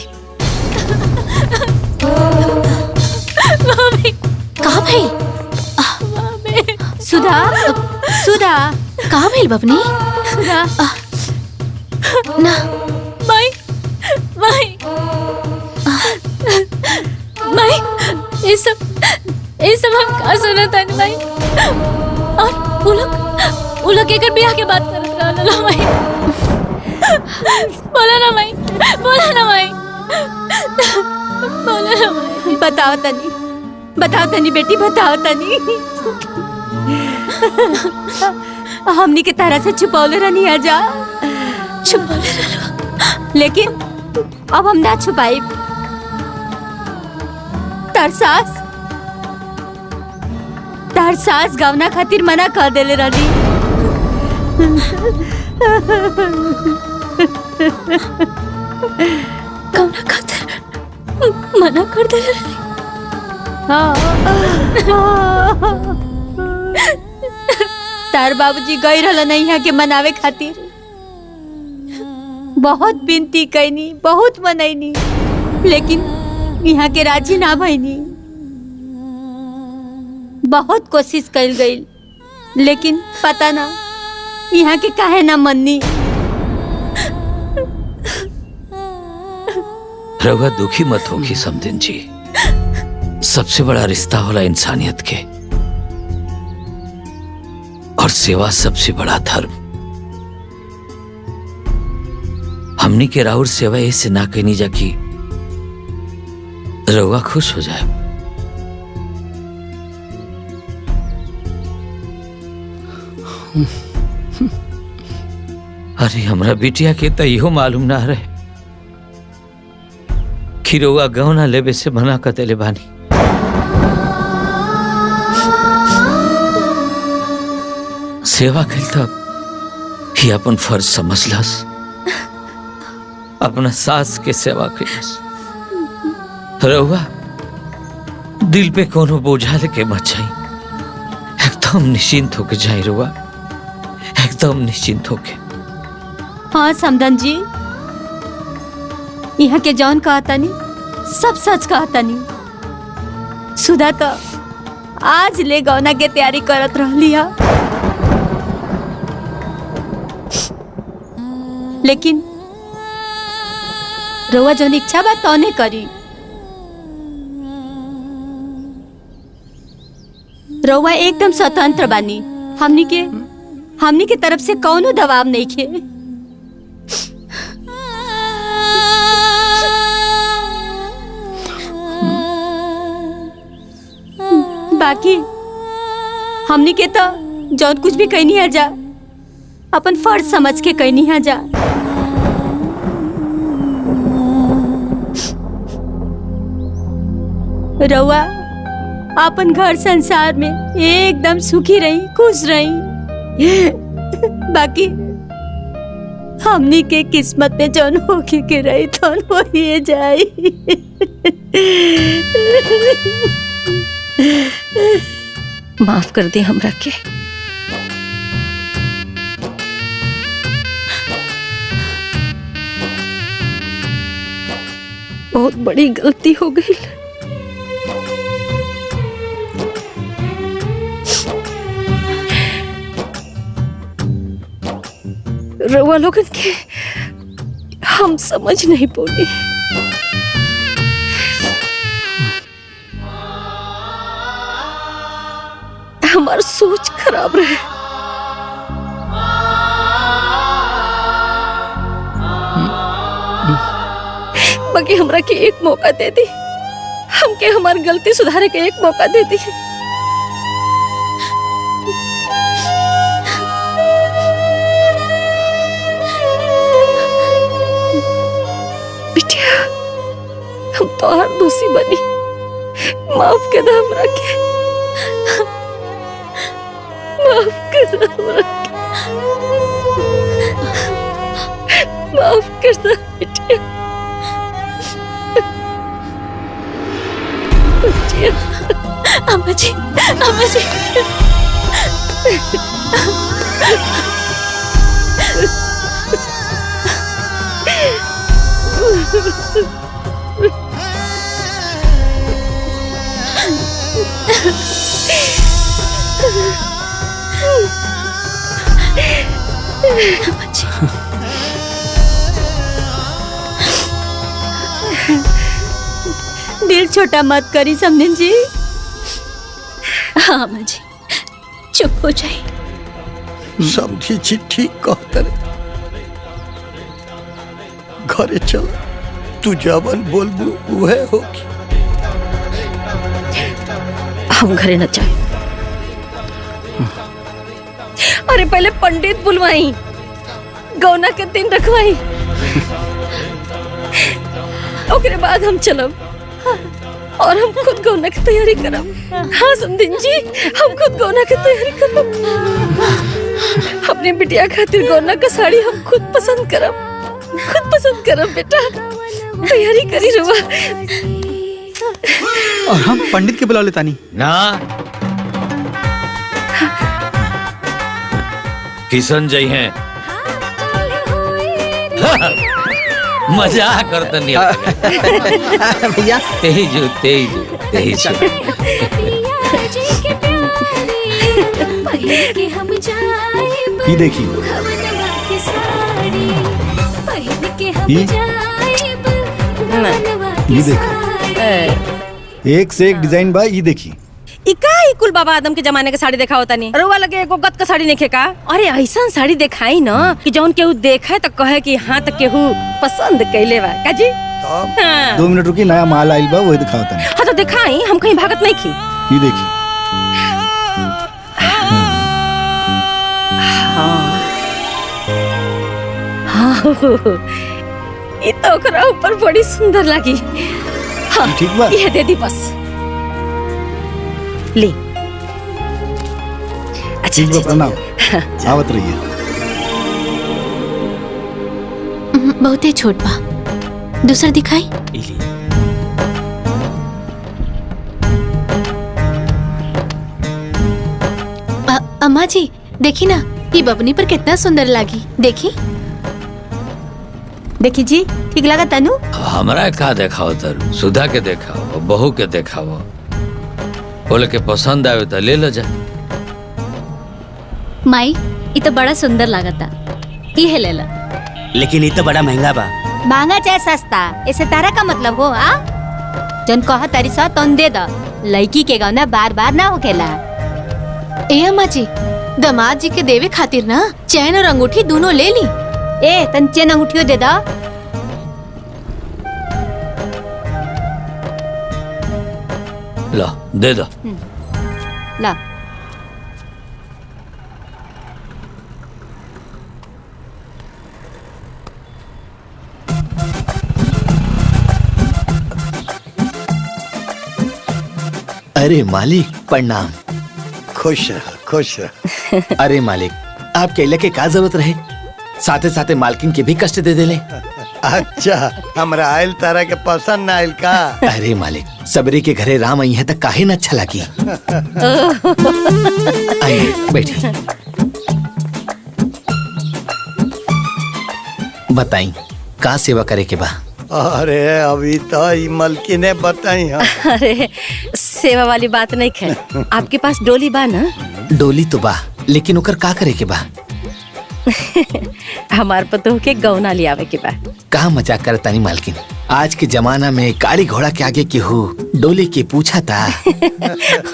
कहाँ भाई? सुधा सुधा कहाँ भाई बबनी? सुधा ना माई माई माई ये सब हम का सुना था माई। और वो लोग एकर ब्याह के बात करत रहल माई। बोला ना माई, बोला ना माई, बोला ना माई। बताओ तनी बेटी, बताओ तनी। हमनी के तरह से छुपौले रहनी है जा। छुपौले रहलो, लेकिन अब हम ना छुपाई। तार सास गवना खातिर मना कर देले रही। गवना खातिर मना कर देले रही। तार बाबूजी गई रहल नहीं है के मनावे खातिर। बहुत विनती कैनी, बहुत मनैनी, लेकिन यहाँ के राजी ना भईनी। बहुत कोशिश कैल गई, लेकिन पता ना यहाँ के काहे ना मननी। रउआ दुखी मत होगी समधिन जी। सबसे बड़ा रिश्ता होला इंसानियत के, और सेवा सबसे बड़ा धर्म। हमनी के राउर सेवा ऐसे ना कहनी जा कि रउआ खुश हो जाए। अरे हमरा बिटिया के तो इहो मालूम ना रहे कि रउआ गहना लेवे से मना कर देले बानी। सेवा कल तब ही अपन फर्ज समझलस, अपना सास के सेवा कलस। रउआ दिल पे कोनो बोझा लेके मत जाई, एकदम निश्चिंत होके जाए रउआ, एकदम निश्चिंत होके। हाँ समधन जी, यहाँ के जौन कहतानी सब सच कहतानी। सुधा तो आज ले गौना के तैयारी करत रहली है, लेकिन रउआ जौन इच्छा बा तौने करी। रउआ एकदम स्वतंत्र बानी। हमनी के तरफ से कौनो दबाव नहीं खे। बाकी हमनी के तो जौन कुछ भी कहनी है जा अपन फर्ज समझ के कहनी है जा। रउआ अपन घर संसार में एकदम सुखी रही, खुश रही। बाकी हमनी के किस्मत में जौन होके के रही तौन हो ही जाई। माफ कर दे हमरा के। बहुत बड़ी गलती हो गई। रउआ लोगन के हम समझ नहीं पौली। हमार सोच खराब रहे। बाकी हमरा के एक मौका दे दी, हमके हमार गलती सुधारे के एक मौका दे दी। बिटिया हम तो हर दोषी बनी, माफ कर दे हमरा के, माफ कर दे हमरा के, माफ कर दे बिटिया। अम्मा जी, अम्मा जी। दिल छोटा मत करी समझन जी। हाँ अम्मा जी, चुप हो जाए। समझी जी ठीक कहते रे। घरे चल, तू जवन बोलबू उहे होगी। हम घरे न जाए। अरे पहले पंडित बुलवाई, गौना के दिन रखवाई, ओकरे बाद हम चलब और हम खुद गौना की तैयारी करब। हाँ समधिन जी, हम खुद गौना की तैयारी करब। अपने बिटिया खातिर गौना का साड़ी हम खुद पसंद करब, खुद पसंद करब। बेटा तैयारी करी रुआ। और हम पंडित के बुला लेता नहीं ना। किशन जय हैं। मजाक करता नहीं भैया। तेजू तेजू तेजू। ये देखिए, ये देखो, एक से एक डिजाइन बा। ये देखिए, इका ही कुल बाबा आदम के जमाने के साड़ी देखा होता नहीं। रुआ लगे एगो गत का साड़ी नहीं का। अरे ऐसा साड़ी दिखाई ना कि जौन केहू देखे तो कहे कि हाँ तो केहू पसंद कैले बा का जी। हाँ। 2 मिनट रुकी, नया माल आइल बा, वही दिखावता नहीं। हाँ तो दिखाई, हम कहीं भागत नहीं की। ये देखिए। हाँ ये तो ओकरा ऊपर बड़ी सुंदर लगी। हाँ ठीक बा। ये दे दी बस। ले। ठीक बा, प्रणाम। आवत रहिए। बहुते छोट बा, दूसरा दिखाई। अम्मा जी देखी ना, ये बबनी पर कितना सुंदर लगी। देखी देखी जी, ठीक लगा तनु? हमरा का देखाओ तरु, सुधा के देखाओ, बहू के देखाओ, बोले के पसंद आवे तो ले लो जा। माई ये तो बड़ा सुंदर लागता, ये ले ला। लेकिन ये तो बड़ा महंगा बा। महंगा चाहे सस्ता, ऐसे तारा का मतलब हो? आ जन कहा तारी सा तन दे दा। लड़की के गौना बार बार ना होकेला। ए अम्मा जी, दामाद जी के देवे खातिर ना चैन और अंगूठी दोनों ले ली। ए तन चैन अंगूठियों दे दा। लो दे दो। ला। अरे मालिक प्रणाम। खुश रह खुश रह। अरे मालिक आप केले के का जरूरत रहे, साथे साथे मालकिन के भी कष्ट दे देले। अच्छा हमरा आयल तारा के पसंद ना आयल का? अरे मालिक सबरी के घरे राम आई है तो काहे न अच्छा लगी। आइए बैठिए। बताई का सेवा करे के बा? अरे अभी तो ई मलकी ने बताई है। अरे सेवा वाली बात नहीं है। आपके पास डोली बा ना? डोली तो बा लेकिन ओकर का करे के बा? हमार पतोह के गौना ले आवे के बा। का मजाक करतानी मालकिन, आज के जमाना में गाड़ी घोड़ा के आगे के हो डोली के पूछा था।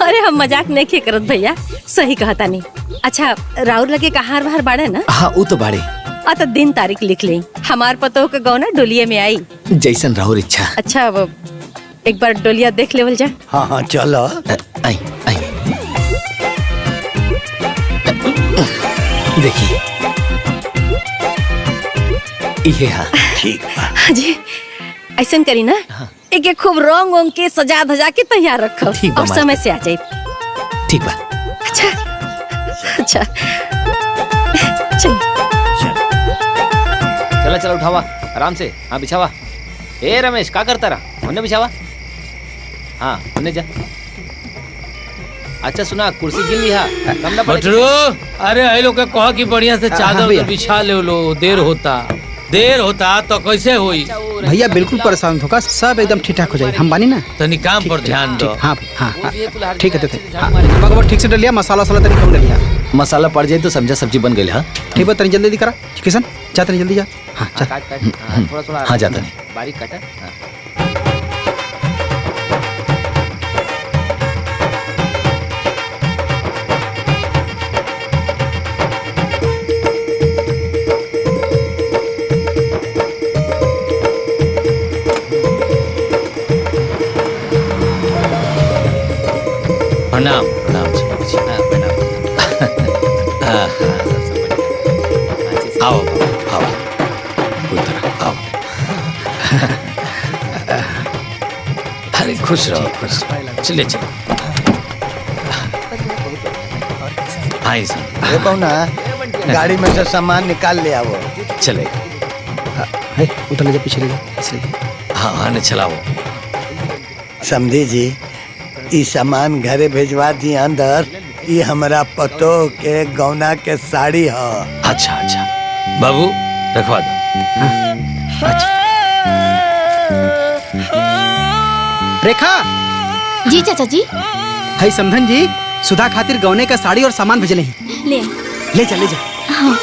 अरे हम मजाक नहीं के करत भैया, सही कहता नहीं। अच्छा राउर लगे कहार बाहर बाड़े ना? हाँ वो तो बाड़े। तो दिन तारीख लिख ले, हमार पतोह के गौना डोलिये में आई। जैसन राहुर इच्छा। अच्छा अब एक बार डोलिया देख लेवल जा। हाँ हाँ चलो। आई आई देखिए ये हाँ ठीक जी ऐसा करी ना, एक खूब रंग वंग के सजा धजा के तैयार रखो ठीक बा और समय से आ जाए। ठीक बा। अच्छा अच्छा चल चला चला उठावा आराम से। हाँ बिछावा। ए रमेश का करता रहा, हमने बिछावा। हाँ हमने जा। अच्छा सुना कुर्सी गिन लिया कम ना पड़े। बटरू अरे आई लोग कहा कि बढ़िया से चादर बिछा ले लो, देर होता तो कैसे हुई? भैया बिल्कुल परेशान होगा, सब एकदम ठीक ठाक हो जाएगा। हम बानी ना, तनी काम पर ध्यान दो। हाँ हाँ ठीक है तो ठीक से डलिया, मसाला वसाला तनी कम डलिया। मसाला पड़ जाए तो समझा सब्जी बन गई। हाँ ठीक है तनी जल्दी करा किशन, जा तनी जल्दी जा। हाँ थोड़ा थोड़ा हाँ जाता नहीं बारीक काटा। प्रणाम प्रणाम आओ आओ उधर आओ। अरे खुश रहो खुश, चले चलो। आई देखो ना गाड़ी में से सामान निकाल ले आओ। चले उधर ले जा, पीछे ले जा। हाँ हाँ ने चलाओ। समझी जी ई सामान घरे भेजवा दी अंदर। ये हमारा पतो के गौना के साड़ी है। अच्छा अच्छा बाबू रखवा दो। अच्छा रेखा जी चाचा जी। है समधन जी सुधा खातिर गौने का साड़ी और सामान भेजले हैं। ले जा ले जा। हाँ।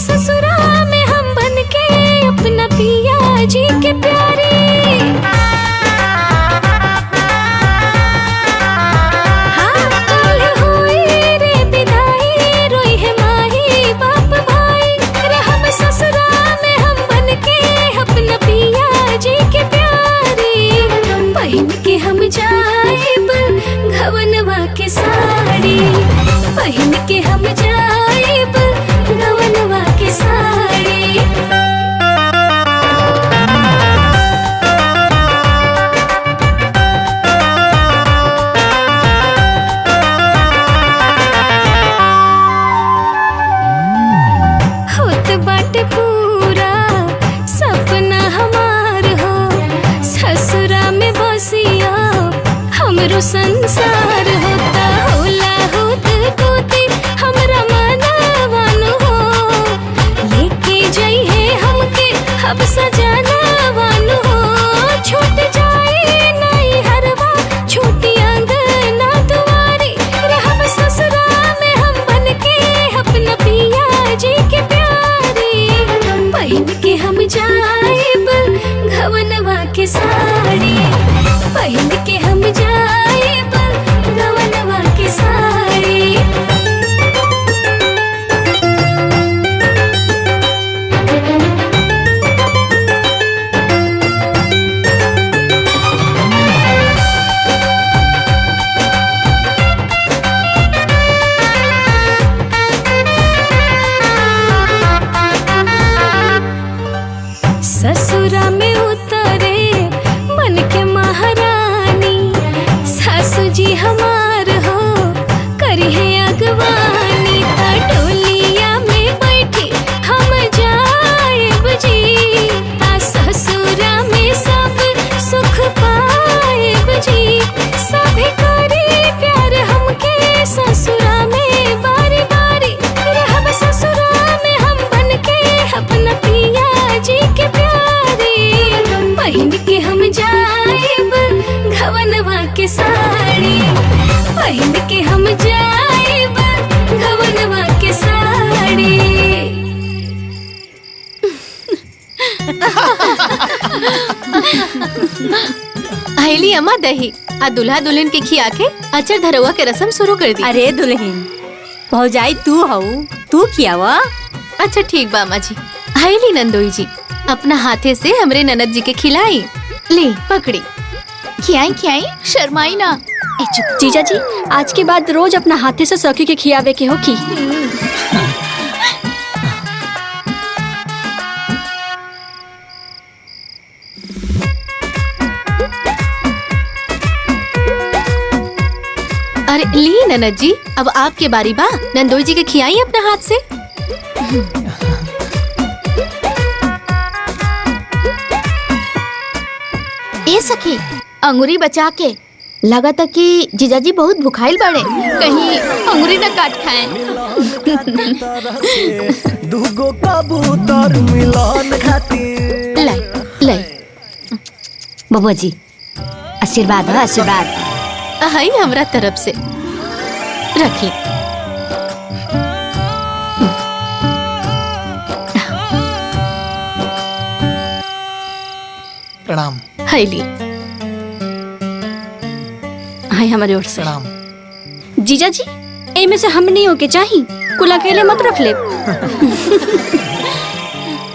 ससुरा में हम बन के अपना पिया जी के प्यारे। हाँ कल हुई रे विदाई, रोई है माही बाप भाई। हम ससुरा में हम बन के अपना पिया जी के प्यारे। पहन के हम जाएब घवनवा के साड़ी, पहन के हम जाएब गवनवा की साड़ी। होत बाटे पूरा सपना हमार हो, ससुरा में बसिया हमरो संसार होता। होला होत टूटी हमरा मनवा हो, लेके जाई है पहन के हम जाइब गवनवा के साड़ी। अहेली अम्मा दही आ दुल्हा दुल्हन के खिया के अचर धरवा के रस्म शुरू कर दी। अरे दुल्हन भौजाई तू हऊ, तू खियावा। अच्छा ठीक बा अम्मा जी। अहेली नंदोई जी अपना हाथे से हमरे ननद जी के खिलाई। ले पकड़ी। खियाई खियाई, शर्माई ना। ए चुप जीजा जी, आज के बाद रोज अपना हाथे से सखी के खियावे के हो की। अरे ली ननद जी, अब आपके बारी बा। नंदोई जी के खियाई अपना हाथ से। ए सखी अंगूरी बचा के, लगा था कि जीजाजी बहुत भुखाइल बड़े, कहीं अंगूरी न काट खाएं। दूगो कबूतर मिलन खातिर। ले ले बबुआ जी, आशीर्वाद है आशीर्वाद। अहाई हमरा तरफ से रख ली। प्रणाम। हाय ली। हाय हमारे ओर से प्रणाम। जीजा जी, ए में से हम नहीं होके चाहिए, कुल अकेले मत रख ले।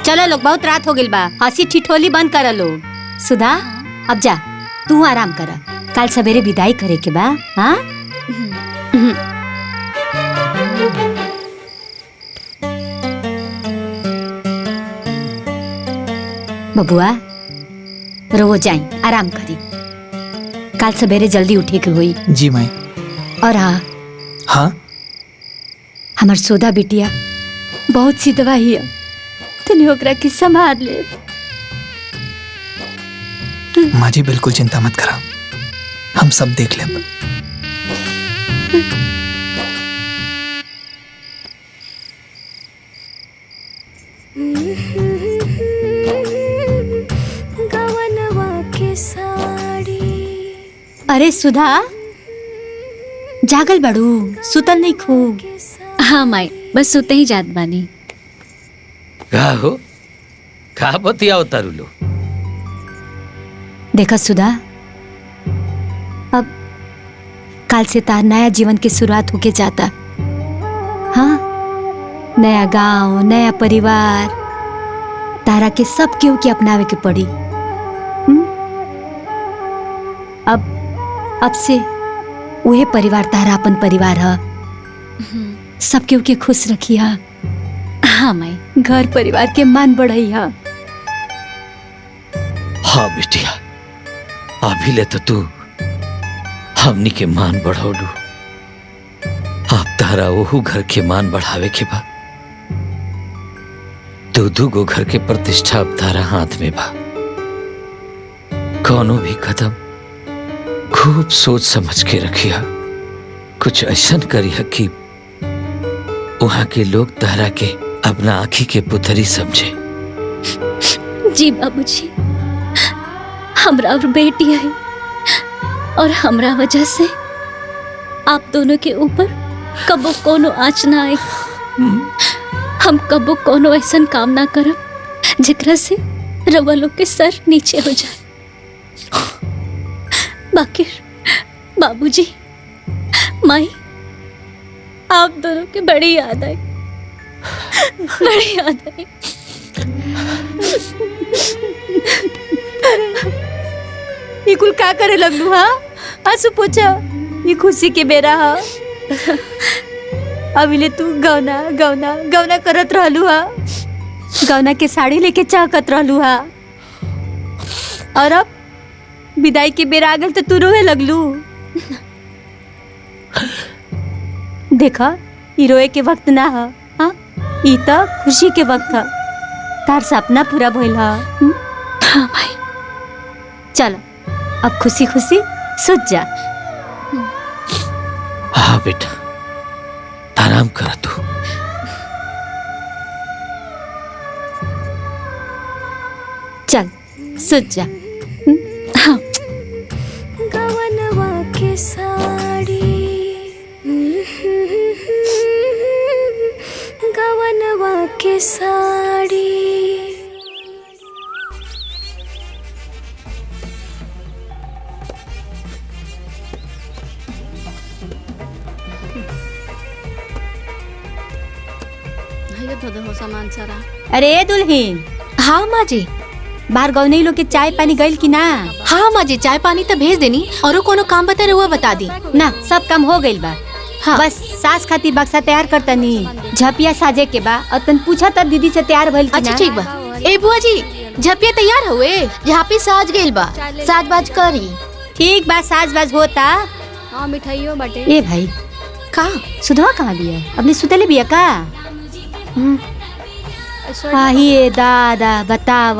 चलो लोग, बहुत रात हो गई बा, हंसी ठिठोली बंद करा लोग। सुधा अब जा, तू आराम करा, कल सवेरे विदाई करे के बा। हाँ बबुआ रो जाई, आराम करी, कल सवेरे जल्दी उठे के हुई। जी माई। और हाँ हाँ हमार सोदा बिटिया बहुत सी दवाई है, तनी ओकरा के संभाल ले। माँ जी बिल्कुल चिंता मत करा, हम सब देख लेब। गवनवा के साड़ी। अरे सुधा जागल बड़ू, सुतल नहीं खूब। हाँ माई, बस सोते ही जात बानी। का हो, का बतिया उतारू लो। देखा सुधा, अब कल से तार नया जीवन की शुरुआत होके जाता। हाँ, नया गांव, नया परिवार, तारा के सब केहू के अपनावे के पड़ी। अब से वही परिवार तारा अपन परिवार है। सब केहू के खुश रखी है। हाँ माई। घर परिवार के मान बढ़ई है। हाँ बिटिया, अभी ले तो तू हमनी के मान बढ़ौलू, अब तारा ओहू घर के मान बढ़ावे के बा। दू गो घर के प्रतिष्ठा अब तारा हाथ में बा। कोनो भी कदम खूब सोच समझ के रखिया, कुछ ऐसा करिया कि वहां के लोग तारा के अपना आँखी के पुतरी समझे। जी बाबूजी, हमरा और बेटी है, और हमरा वजह से आप दोनों के ऊपर कबो कोनो आँच ना आए। हम कबो कोनो ऐसा काम ना करब जेकरा से रवा लोग के सर नीचे हो जाए। बाकी बाबूजी, माई, आप दोनों की बड़ी याद आई, बड़ी याद आई। ये कुल का करे लगलू? हाँ आंसू पूछा, ये खुशी के बेरा हा। अभी तू गौना गौना गौना करत रहलू हा, गौना के साड़ी लेके चाहकत रहलू हा, और अब विदाई के बेरा आ गल तो तू रोए लगलू। देखा, ई रोए के वक्त ना हा, हाँ ई तो खुशी के वक्त हा। तार सपना पूरा भइल हा। हाँ भाई, चलो अब खुशी खुशी सुत जा। हाँ बेटा, आराम कर तू। चल सुत जा। गवनवा के साड़ी। साड़ी हो सामान सारा। अरे दुल्हीन, हाँ माँ जी। बाहर गौनई लोग के चाय पानी गइल की ना? हाँ माँ जी, चाय पानी तो भेज देनी और कोनो काम बता रहुआ बता दी ना। सब काम हो गइल बा। हाँ। बस सास खातिर बक्सा तैयार करतनी, झपिया साजे के बा। और तन पूछा त दीदी से तैयार भइल की ना? अच्छा ठीक बा। ए बुआ जी, झपिया तैयार हुए, झापी साज गइल बा, साज बाज करी। ठीक बा, साज बाज होता। हाँ मिठाइयों बाटे। ए भाई, का सुधवा कहाँ बिया? अपने सुतले बिया का? आहिए दादा, बताव।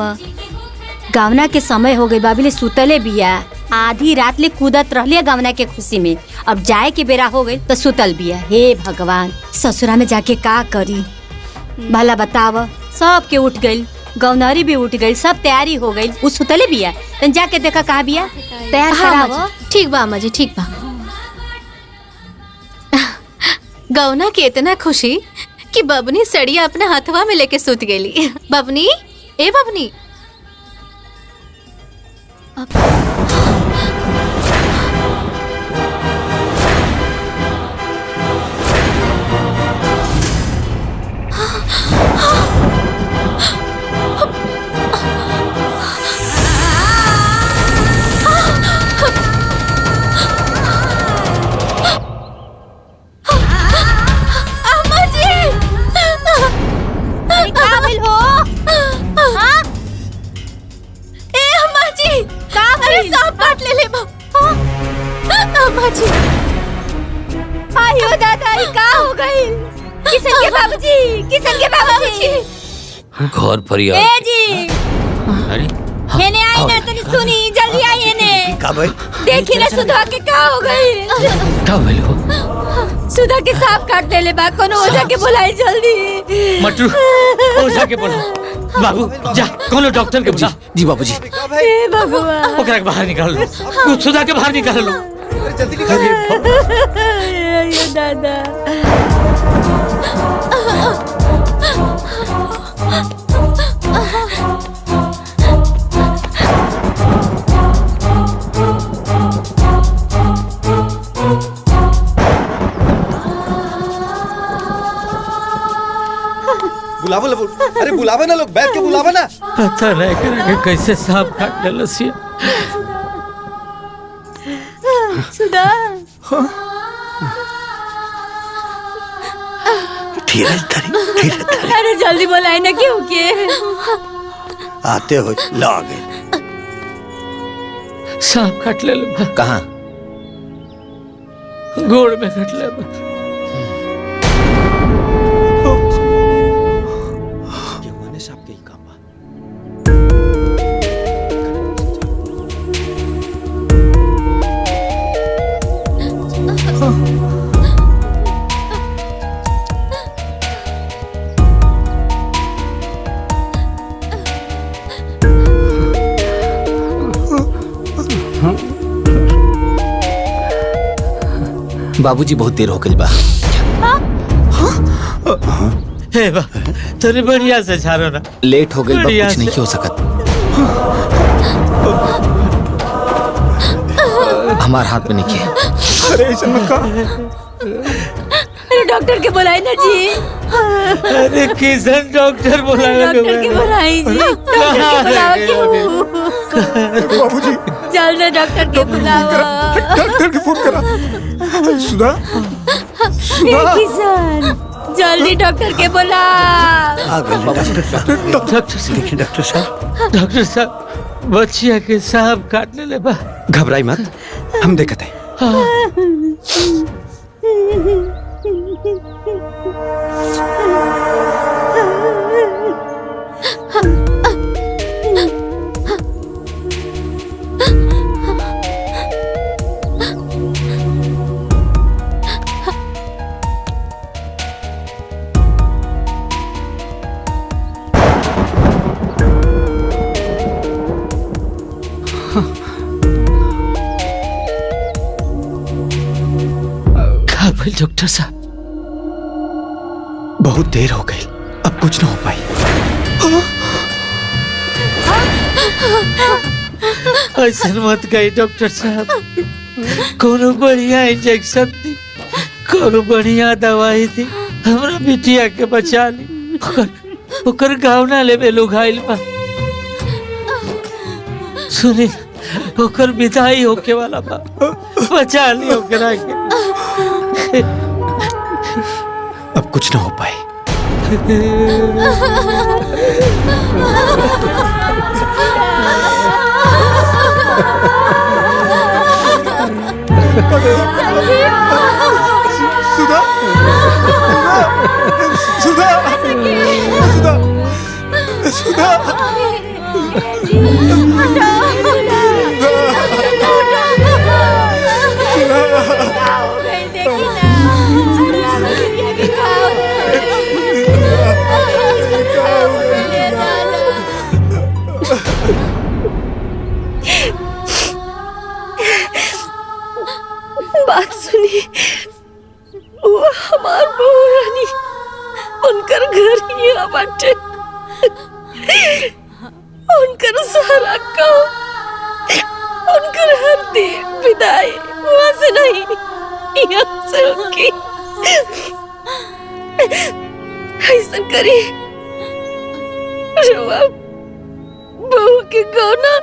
गावना के समय हो गई, बाबीले सुतले बिया। आधी रात ले कूदत रहलिए गावना के खुशी में। अब जाए के बेरा हो गई तो सुतल बिया। हे भगवान, ससुरा में जाके का करी? भला बताव। सब के उठ गई, गौनरी भी उठ गई, सब तैयारी हो गई। उ सुतले बिया, तन जाके देखा कहा बिया, तैयार करावो। ठीक बा अम्मा जी, ठीक बा। गौना के इतना खुशी कि बबनी सड़िया अपने हाथवा में लेके सुत गेली। बबनी, ए बबनी। आयो दादा, ये का हो गई? किशन के बाबूजी, किशन के बाबूजी। घर पर ही ए जी, अरे हेने आई ना, तनी सुनी, जल्दी आई हेने। का भाई? देखी ना सुधा के का हो गई? का भइल हो? सुधा के सांप काट लेले बा। कोनो ओझा के बुलाई जल्दी। मटरू, ओझा के बोला। बाबू जा, कोनो डॉक्टर के बुला। जी बाबूजी। हे भगवान, ओकरा के बाहर निकाल लो, कुछ सुधा के बाहर निकाल लो। जल्दी निकाल। आयो दादा। बुलावा लो, अरे बुलावा ना लोग, बैठ के बुलावा ना। पता नहीं करेंगे कैसे सांप काट ले लसिया। सुधा, धीरज धरी, धीरज धरी। अरे जल्दी बुलाई ना, क्यों के? आते हो, लो आ गए। सांप काट ले लो। कहाँ? गोड़ में काट ले। बाबूजी बहुत देर हो गई बा। हे बा, तोरे बढ़िया से झारो ना। लेट हो गई बा, कुछ नहीं हो सकत। हमार हाथ में नहीं है। अरे ऐसा मत कहा। अरे डॉक्टर के बुलाई ना जी। अरे किशन डॉक्टर बुलाया। डॉक्टर के बुलाई जी। बाबूजी, जल्दी डॉक्टर के बुलाओ। डॉक्टर के फोन करा। सुधा, सुधा। किशन, जल्दी डॉक्टर के बुला। आ गए डॉक्टर साहब। डॉक्टर साहब, देखिए डॉक्टर साहब। डॉक्टर साहब, बच्चिया के सांप काट ले बा। घबराई मत, हम देखते हैं। डॉक्टर साहब, बहुत देर हो गई, अब अब कुछ ना हो पाई। ऐसा मत कही डॉक्टर साहब, कोनो बढ़िया इंजेक्शन दी, कोनो बढ़िया दवाई दी, हमरा बिटिया के बचा ली। ओकर गाँव ना लेवे लोग आइल बा। सुनी, ओकर विदाई होके वाला बा, बचा ली ओकरा के। अब कुछ ना हो पाए। सुधा, सुधा, सुधा, सुधा, बात सुनी, वो हमार बहू रानी, उनकर घर ही बाटे, उनकर सारा काम, उनकर हल्दी विदाई वहाँ से नहीं, यहाँ से उनकी। ऐसा करी रवा बहू के गौना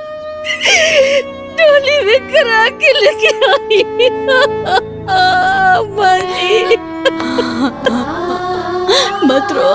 डोली में करा के लेके आई। माली मत रो।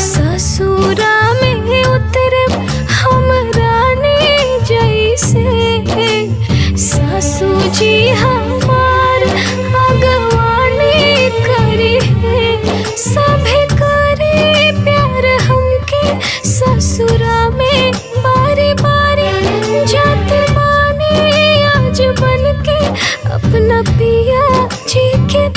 ससुरा में उतरे हम रानी जैसे, सासू जी हमार अगवानी करी है, सभी करे प्यार हमके ससुरा में बारी बारी, जात माने आज बन के अपना पिया जी के